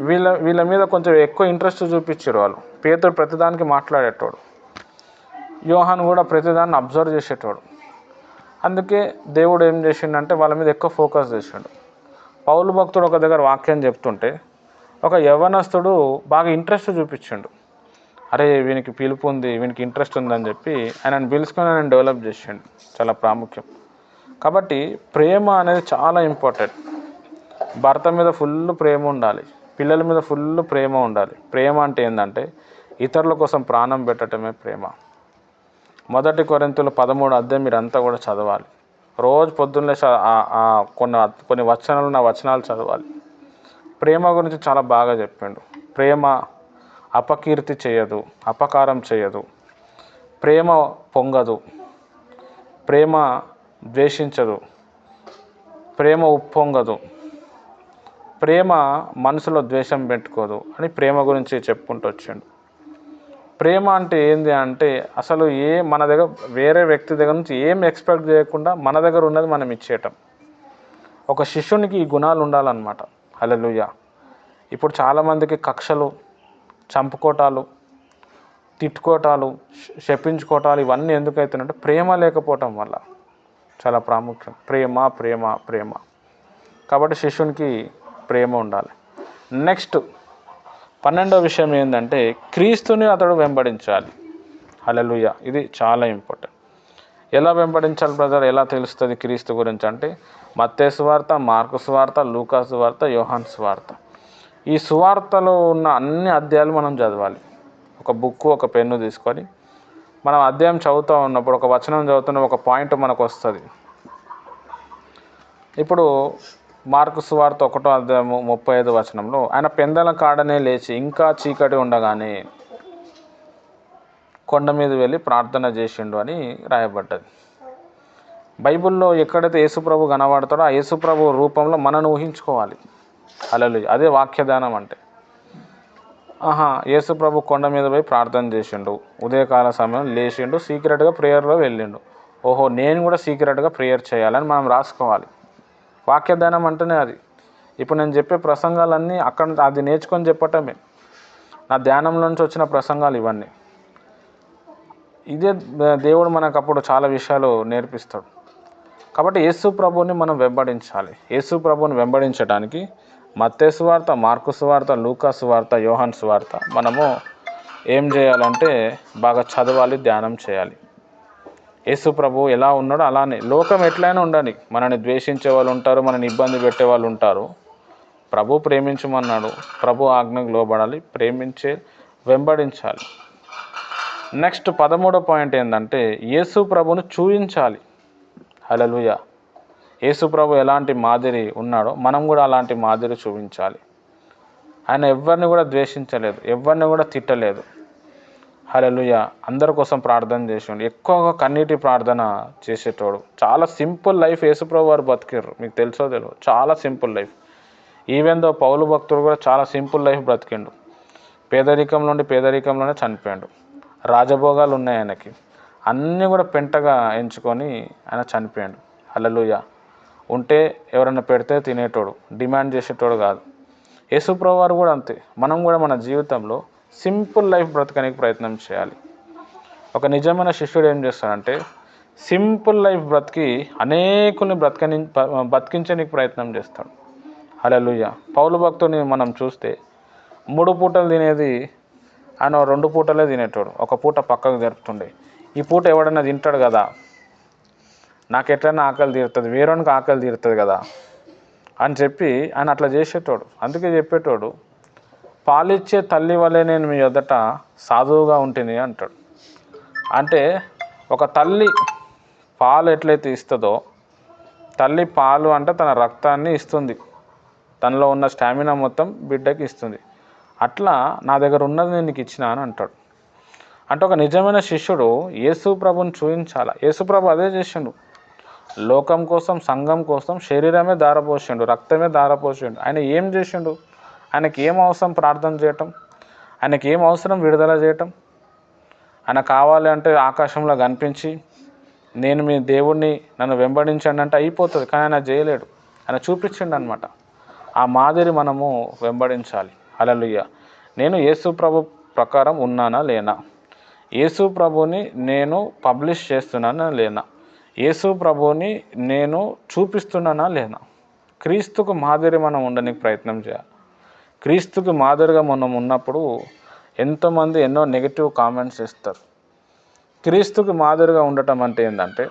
వీళ్ళ మీద కొంచెం ఎక్కువ ఇంట్రెస్ట్ చూపించారు వాళ్ళు. పేతురు ప్రతిదానికి మాట్లాడేటోడు, యోహాను కూడా ప్రతిదాన్ని అబ్జర్వ్ చేసేటోడు. అందుకే దేవుడు ఏం చేసిండంటే వాళ్ళ మీద ఎక్కువ ఫోకస్ చేసిండు. పౌలు భక్తుడు ఒక దగ్గర వాక్యం చెప్తుంటే ఒక యవ్వనస్తుడు బాగా ఇంట్రెస్ట్ చూపించిండు. అరే వీనికి పిలుపు ఉంది, వీనికి ఇంట్రెస్ట్ ఉందని చెప్పి ఆయనను పిలుచుకొని ఆయన డెవలప్ చేసిండు. చాలా ప్రాముఖ్యం. కాబట్టి ప్రేమ అనేది చాలా ఇంపార్టెంట్. భర్త మీద ఫుల్ ప్రేమ ఉండాలి, పిల్లల మీద ఫుల్ ప్రేమ ఉండాలి. ప్రేమ అంటే ఏంటంటే ఇతరుల కోసం ప్రాణం పెట్టడమే ప్రేమ. 1 కొరింథీయులు 13వ అధ్యాయం మీరంతా కూడా చదవాలి. రోజు పొద్దున్నే కొన్ని వచనాలు చదవాలి. ప్రేమ గురించి చాలా బాగా చెప్పిండు. ప్రేమ అపకీర్తి చేయదు, అపకారం చేయదు, ప్రేమ పొంగదు, ప్రేమ ద్వేషించదు, ప్రేమ ఉప్పొంగదు, ప్రేమ మనసులో ద్వేషం పెట్టుకోదు అని ప్రేమ గురించి చెప్పుకుంటూ వచ్చిండు. ప్రేమ అంటే ఏంది అంటే అసలు మన దగ్గర వేరే వ్యక్తి దగ్గర నుంచి ఏం ఎక్స్పెక్ట్ చేయకుండా మన దగ్గర ఉన్నది మనం ఇచ్చేయటం. ఒక శిష్యునికి ఈ గుణాలు ఉండాలన్నమాట. హల్లెలూయా. ఇప్పుడు చాలామందికి కక్షలు, చంపుకోటాలు, తిట్టుకోటాలు, శపించుకోటాలు ఇవన్నీ ఎందుకు అవుతున్నాయంటే ప్రేమ లేకపోవటం వల్ల. చాలా ప్రాముఖ్యం ప్రేమ, ప్రేమ, ప్రేమ. కాబట్టి శిష్యునికి ప్రేమ ఉండాలి. నెక్స్ట్ 12వ విషయం ఏంటంటే క్రీస్తుని అతడు వెంబడించాలి. హల్లెలూయా, ఇది చాలా ఇంపార్టెంట్. ఎలా వెంబడించాలి బ్రదర్, ఎలా తెలుస్తుంది క్రీస్తు గురించి అంటే మత్తయి సువార్త, మార్కు సువార్త, లూకా సువార్త, యోహాను సువార్త. ఈ సువార్తలో ఉన్న అన్ని అధ్యాయాలు మనం చదవాలి. ఒక బుక్కు, ఒక పెన్ను తీసుకొని మనం అధ్యాయం చదువుతూ ఉన్నప్పుడు ఒక వచనం చదువుతున్న ఒక పాయింట్ మనకు వస్తుంది. ఇప్పుడు మార్కు సువార్త 1వ అధ్యాయము 35వ వచనంలో ఆయన పెందల కాడనే లేచి ఇంకా చీకటి ఉండగానే కొండ మీద వెళ్ళి ప్రార్థన చేసిండు అని రాయబడ్డది. బైబిల్లో ఎక్కడైతే యేసుప్రభు కనబడతాడో ఆ యేసుప్రభు రూపంలో మనను ఊహించుకోవాలి. హల్లెలూయా, అదే వాక్యదానం అంటే. యేసుప్రభు కొండ మీద పోయి ప్రార్థన చేసిండు, ఉదయకాల సమయం లేచిండు, సీక్రెట్గా ప్రేయర్లో వెళ్ళిండు. ఓహో, నేను కూడా సీక్రెట్గా ప్రేయర్ చేయాలని మనం రాసుకోవాలి. వాక్యదానం అంటేనే అది. ఇప్పుడు నేను చెప్పే ప్రసంగాలన్నీ అది నేర్చుకొని చెప్పటమే. నా ధ్యానంలో నుంచి వచ్చిన ప్రసంగాలు ఇవన్నీ. ఇదే దేవుడు మనకు అప్పుడు చాలా విషయాలు నేర్పిస్తాడు. కాబట్టి యేసు ప్రభువుని మనం వెంబడించాలి. యేసు ప్రభువుని వెంబడించడానికి మత్తయి సువార్త, మార్కు సువార్త, లూకా సువార్త, యోహాను సువార్త మనము ఏం చేయాలంటే బాగా చదవాలి, ధ్యానం చేయాలి. యేసు ప్రభువు ఎలా ఉన్నాడో అలానే. లోకం ఎట్లయినా ఉండని, మనని ద్వేషించే వాళ్ళు ఉంటారు, మనని ఇబ్బంది పెట్టే వాళ్ళు ఉంటారు. ప్రభు ప్రేమించమన్నాడు, ప్రభు ఆజ్ఞకు లోబడాలి, వెంబడించాలి. నెక్స్ట్ 13వ పాయింట్ ఏంటంటే యేసు ప్రభువును చూయించాలి. హల్లెలూయా. యేసు ప్రభు ఎలాంటి మాదిరి ఉన్నాడో మనం కూడా అలాంటి మాదిరి చూపించాలి. ఆయన ఎవరిని కూడా ద్వేషించలేదు, ఎవరిని కూడా తిట్టలేదు. హల్లెలూయా. అందరి కోసం ప్రార్థన చేసిండు, ఎక్కువగా కన్నీటి ప్రార్థన చేసేటోడు. చాలా సింపుల్ లైఫ్ యేసుప్రభు వారు బతికారు. మీకు తెలుసో తెలియదు, చాలా సింపుల్ లైఫ్. ఈవెన్ దో పౌలు భక్తుడు కూడా చాలా సింపుల్ లైఫ్ బ్రతికిండు. పేదరికంలోనే చనిపోయాడు. రాజభోగాలు ఉన్నాయి ఆయనకి, అన్నీ కూడా పెంటగా ఎంచుకొని ఆయన చనిపోయాడు. హల్లెలూయా. ఉంటే ఎవరైనా పెడితే తినేటోడు, డిమాండ్ చేసేటోడు కాదు. యేసుప్రభు వారు కూడా అంతే. మనం కూడా మన జీవితంలో సింపుల్ లైఫ్ బ్రతకడానికి ప్రయత్నం చేయాలి. ఒక నిజమైన శిష్యుడు ఏం చేస్తాడంటే సింపుల్ లైఫ్ బ్రతికి అనేకుల్ని బతికించడానికి ప్రయత్నం చేస్తాడు. హల్లెలూయా. పౌలు భక్తుని మనం చూస్తే 3 పూటలు తినేది ఆయన 2 పూటలే తినేటోడు, ఒక పూట పక్కకు జరుపుతుండే. ఈ పూట ఎవడన్నా తింటాడు కదా, నాకు ఎట్లన్నా ఆకలి తీరుతుంది, వేరొనికి ఆకలి తీరుతుంది కదా అని చెప్పి ఆయన అట్లా చేసేటోడు. అందుకే చెప్పేటోడు, పాలిచ్చే తల్లి వల్లే నేను మీ ఎదుట సాధువుగా ఉంటుంది అంటాడు. అంటే ఒక తల్లి పాలు ఎట్లయితే ఇస్తుందో, తల్లి పాలు అంటే తన రక్తాన్ని ఇస్తుంది, తనలో ఉన్న స్టామినా మొత్తం బిడ్డకి ఇస్తుంది. అట్లా నా దగ్గర ఉన్నది నేను నీకు ఇచ్చిన అని అంటాడు. అంటే ఒక నిజమైన శిష్యుడు యేసు ప్రభుని చూపించాలి. యేసు ప్రభు అదే చేసిండు. లోకం కోసం, సంఘం కోసం శరీరమే ధారపోసిండు, రక్తమే ధారపోసిండు. ఆయన ఏం చేసిండు? ఆయనకి ఏం అవసరం ప్రార్థన చేయటం? ఆయనకి ఏం అవసరం విడుదల చేయటం? ఆయన కావాలి అంటే ఆకాశంలో కనిపించి నేను మీ దేవుణ్ణి, నన్ను వెంబడించండి అంటే అయిపోతుంది. కానీ ఆయన చేయలేడు. ఆయన చూపించిండు అనమాట. ఆ మాదిరి మనము వెంబడించాలి. హల్లెలూయా. నేను యేసు ప్రభు ప్రకారం ఉన్నానా లేనా? యేసు ప్రభుని నేను పబ్లిష్ చేస్తున్నానా లేనా? యేసు ప్రభుని నేను చూపిస్తున్నానా లేనా? క్రీస్తుకు మాదిరి మనం ఉండడానికి ప్రయత్నం చేయాలి. క్రీస్తుకు మాదిరిగా మనం ఉన్నప్పుడు ఎంతోమంది ఎన్నో నెగిటివ్ కామెంట్స్ ఇస్తారు. క్రీస్తుకు మాదిరిగా ఉండటం అంటే ఏంటంటే,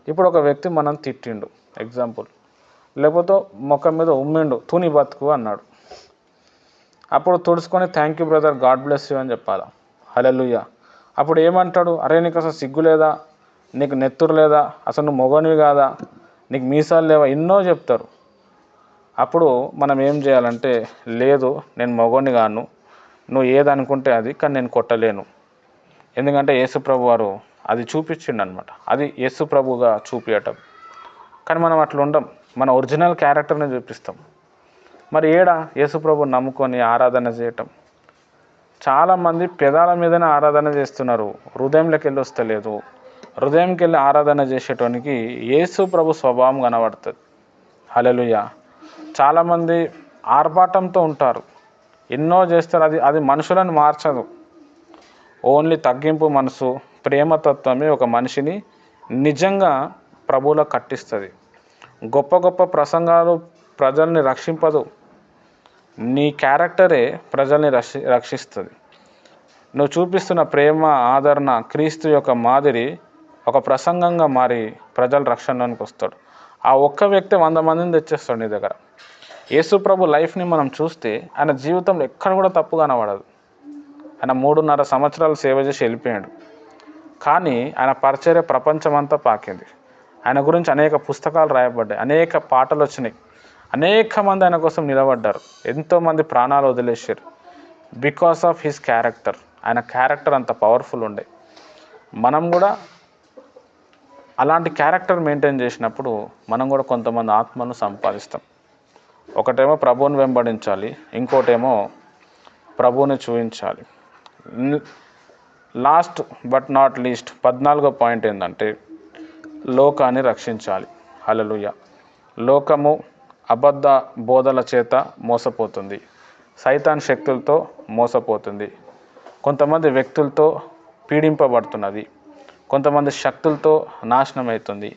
ఇప్పుడు ఒక వ్యక్తి మనం తిట్టిండు ఎగ్జాంపుల్, లేకపోతే ముఖం మీద ఉమ్మిండు, తుని బతుకు అన్నాడు. అప్పుడు తుడుచుకొని thank you brother, God bless you అని చెప్పాలా. హల్లెలూయా. అప్పుడు ఏమంటాడు? అరే నీకు అసలు సిగ్గు లేదా, నీకు నెత్తురు లేదా, అసలు నువ్వు మొగనివి కాదా, నీకు మీసాలు లేవా, ఎన్నో చెప్తారు. అప్పుడు మనం ఏం చేయాలంటే, లేదు నేను మొగోని గాను, నువ్వు ఏదనుకుంటే అది, కానీ నేను కొట్టలేను. ఎందుకంటే యేసు ప్రభు వారు అది చూపించిండు అనమాట. అది యేసు ప్రభుగా చూపించటం. కానీ మనం అట్లా ఉండం, మన ఒరిజినల్ క్యారెక్టర్ని చూపిస్తాం. మరి యేసు ప్రభుని నమ్ముకొని ఆరాధన చేయటం. చాలామంది పెదాల మీదనే ఆరాధన చేస్తున్నారు, హృదయంలోకి వెళ్ళి వస్తలేదు. హృదయంకి వెళ్ళి ఆరాధన చేసేటానికి యేసు ప్రభు స్వభావం కనబడుతుంది. హల్లెలూయా. చాలామంది ఆర్భాటంతో ఉంటారు, ఎన్నో చేస్తారు. అది మనుషులను మార్చదు. ఓన్లీ తగ్గింపు మనసు, ప్రేమతత్వమే ఒక మనిషిని నిజంగా ప్రభువులో కట్టిస్తుంది. గొప్ప గొప్ప ప్రసంగాలు ప్రజల్ని రక్షింపదు. నీ క్యారెక్టరే ప్రజల్ని రక్షిస్తుంది. నువ్వు చూపిస్తున్న ప్రేమ, ఆదరణ, క్రీస్తు యొక్క మాదిరి ఒక ప్రసంగంగా మారి ప్రజల రక్షణలోనికి వస్తాడు. ఆ ఒక్క వ్యక్తి 100 మందిని తెచ్చేస్తాడు నీ దగ్గర. యేసు ప్రభు లైఫ్ని మనం చూస్తే ఆయన జీవితంలో ఎక్కడ కూడా తప్పు కనబడదు. ఆయన 3.5 సంవత్సరాలు సేవ చేసి వెళ్ళిపోయాడు. కానీ ఆయన పరిచర్య ప్రపంచమంతా పాకింది. ఆయన గురించి అనేక పుస్తకాలు రాయబడ్డాయి, అనేక పాటలు వచ్చినాయి, అనేక మంది ఆయన కోసం నిలబడ్డారు, ఎంతోమంది ప్రాణాలు వదిలేశారు. Because of his character. ఆయన క్యారెక్టర్ అంత పవర్ఫుల్ ఉండే. మనం కూడా అలాంటి క్యారెక్టర్ మెయింటైన్ చేసినప్పుడు మనం కూడా కొంతమంది ఆత్మను సంపాదిస్తాం. ఒకటేమో ప్రభువుని వెంబడించాలి, ఇంకోటేమో ప్రభువుని చూపించాలి. లాస్ట్ బట్ నాట్ లీస్ట్ 14వ పాయింట్ ఏంటంటే లోకాన్ని రక్షించాలి. హల్లెలూయా. లోకము అబద్ధ బోధల చేత మోసపోతుంది, సైతాన్ శక్తులతో మోసపోతుంది, కొంతమంది వ్యక్తులతో పీడింపబడుతున్నది, కొంతమంది శక్తులతో నాశనం అవుతుంది.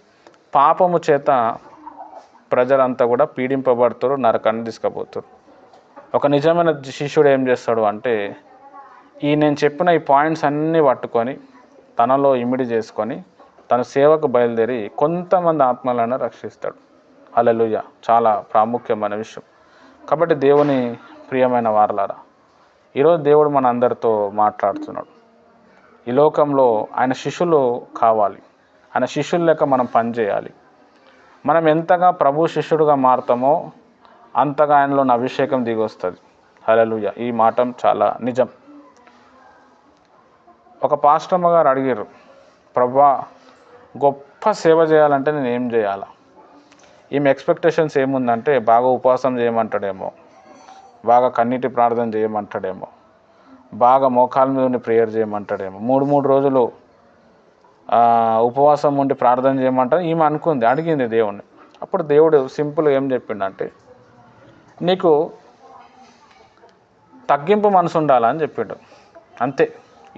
పాపము చేత ప్రజలంతా కూడా పీడింపబడుతారు, నరకాన్ని తీసుకుపోతారు. ఒక నిజమైన శిష్యుడు ఏం చేస్తాడు అంటే, నేను చెప్పిన ఈ పాయింట్స్ అన్నీ పట్టుకొని తనలో ఇమిడి చేసుకొని తన సేవకు బయలుదేరి కొంతమంది ఆత్మలను రక్షిస్తాడు. హల్లెలూయా. చాలా ప్రాముఖ్యమైన విషయం. కాబట్టి దేవుని ప్రియమైన వారలారా, ఈరోజు దేవుడు మన అందరితో మాట్లాడుతున్నాడు. ఈ లోకంలో ఆయన శిష్యులు కావాలి. ఆయన శిష్యులు లెక్క మనం పనిచేయాలి. మనం ఎంతగా ప్రభు శిష్యుడుగా మారుతామో అంతగా ఆయనలో అభిషేకం దిగి వస్తుంది. హల్లెలూయా. ఈ మాట చాలా నిజం. ఒక పాస్టమ్మ గారు అడిగారు, ప్రభా గొప్ప సేవ చేయాలంటే నేను ఏం చేయాలా? ఈమె ఎక్స్పెక్టేషన్స్ ఏముందంటే బాగా ఉపవాసం చేయమంటాడేమో, బాగా కన్నీటి ప్రార్థన చేయమంటాడేమో, బాగా మోకాల మీద ఉండి ప్రేయర్ చేయమంటాడేమో, 3 రోజులు ఉపవాసం ఉండి ప్రార్థన చేయమంటాడు ఈమె అనుకుంది, అడిగింది దేవుణ్ణి. అప్పుడు దేవుడు సింపుల్గా ఏం చెప్పిండంటే, నీకు తగ్గింపు మనసు ఉండాలని చెప్పిండు. అంతే,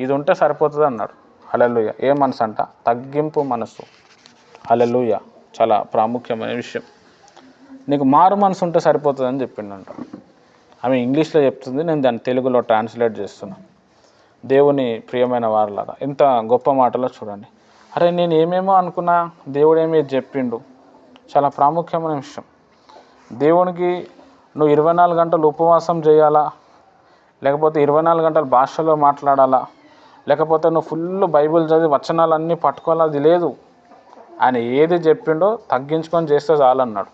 ఇది ఉంటే సరిపోతుంది అన్నాడు. హల్లెలూయా. ఏ మనసు అంట? తగ్గింపు మనసు. హల్లెలూయా. చాలా ప్రాముఖ్యమైన విషయం. నీకు మారు మనసు ఉంటే సరిపోతుందని చెప్పిండంట. ఆమె ఇంగ్లీష్లో చెప్తుంది, నేను దాన్ని తెలుగులో ట్రాన్స్లేట్ చేస్తున్నాను. దేవుని ప్రియమైన వారులారా, ఎంత గొప్ప మాటలో చూడండి. అరే, నేను ఏమేమో అనుకున్నా, దేవుడు ఏమీ చెప్పిండు. చాలా ప్రాముఖ్యమైన విషయం. దేవునికి నువ్వు 24 గంటలు ఉపవాసం చేయాలా, లేకపోతే 24 గంటలు భాషలో మాట్లాడాలా, లేకపోతే నువ్వు ఫుల్ బైబిల్ చదివి వచనాలన్నీ పట్టుకోవాలి, అది లేదు. ఆయన ఏది చెప్పిండో తగ్గించుకొని చేస్తే చాలన్నాడు.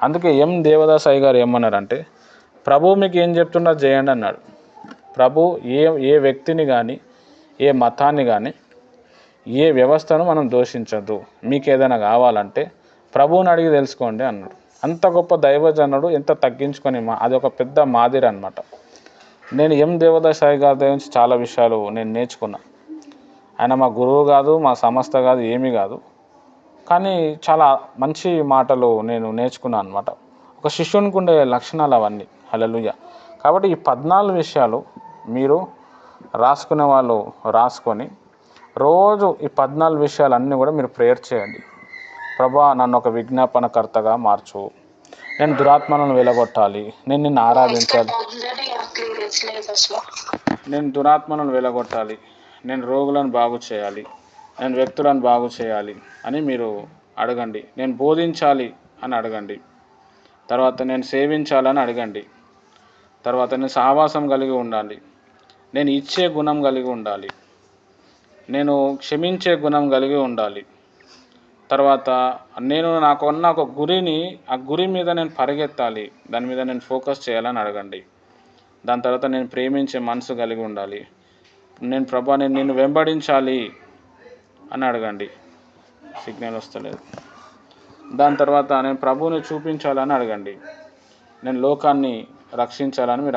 అందుకే దేవదాస్ అయ్య గారు ఏమన్నారంటే, ప్రభు మీకు ఏం చెప్తున్నా చేయండి అన్నాడు. ప్రభు ఏ వ్యక్తిని కానీ, ఏ మతాన్ని కానీ, ఏ వ్యవస్థను మనం దూషించద్దు. మీకు ఏదైనా కావాలంటే ప్రభువుని అడిగి తెలుసుకోండి అన్నాడు. అంత గొప్ప దైవజనుడు ఎంత తగ్గించుకొని, అదొక పెద్ద మాదిరి అనమాట. నేను దేవదాస్ అయ్య గారి దగ్గర నుంచి చాలా విషయాలు నేను నేర్చుకున్నా. ఆయన మా గురువు కాదు, మా సంస్థ కాదు, ఏమీ కాదు, కానీ చాలా మంచి మాటలు నేను నేర్చుకున్నాను అనమాట. ఒక శిష్యునికి ఉండే లక్షణాలు అవన్నీ. హల్లెలూయా. కాబట్టి ఈ 14 విషయాలు మీరు రాసుకునే వాళ్ళు రాసుకొని రోజు ఈ 14 విషయాలన్నీ కూడా మీరు ప్రేయర్ చేయండి. ప్రభా, నన్ను ఒక విజ్ఞాపనకర్తగా మార్చు, నేను దురాత్మలను వెలగొట్టాలి, నేను నిన్ను ఆరాధించాలి, నేను దురాత్మలను వెలగొట్టాలి, నేను రోగులను బాగు చేయాలి, నేను వ్యక్తులను బాగు చేయాలి అని మీరు అడగండి. నేను బోధించాలి అని అడగండి. తర్వాత నేను సేవించాలని అడగండి. తర్వాత నేను సహవాసం కలిగి ఉండాలి, నేను ఇచ్చే గుణం కలిగి ఉండాలి, నేను క్షమించే గుణం కలిగి ఉండాలి. తర్వాత నేను నాకున్న ఒక గురిని, ఆ గురి మీద నేను పరిగెత్తాలి, దాని మీద నేను ఫోకస్ చేయాలని అడగండి. దాని తర్వాత నేను ప్రేమించే మనసు కలిగి ఉండాలి, నేను ప్రభా నేను నిన్ను వెంబడించాలి అని అడగండి. సిగ్నల్ వస్తలేదు. దాని తర్వాత నేను ప్రభువుని చూపించాలని అడగండి. నేను లోకాన్ని రక్షించాలని మీరు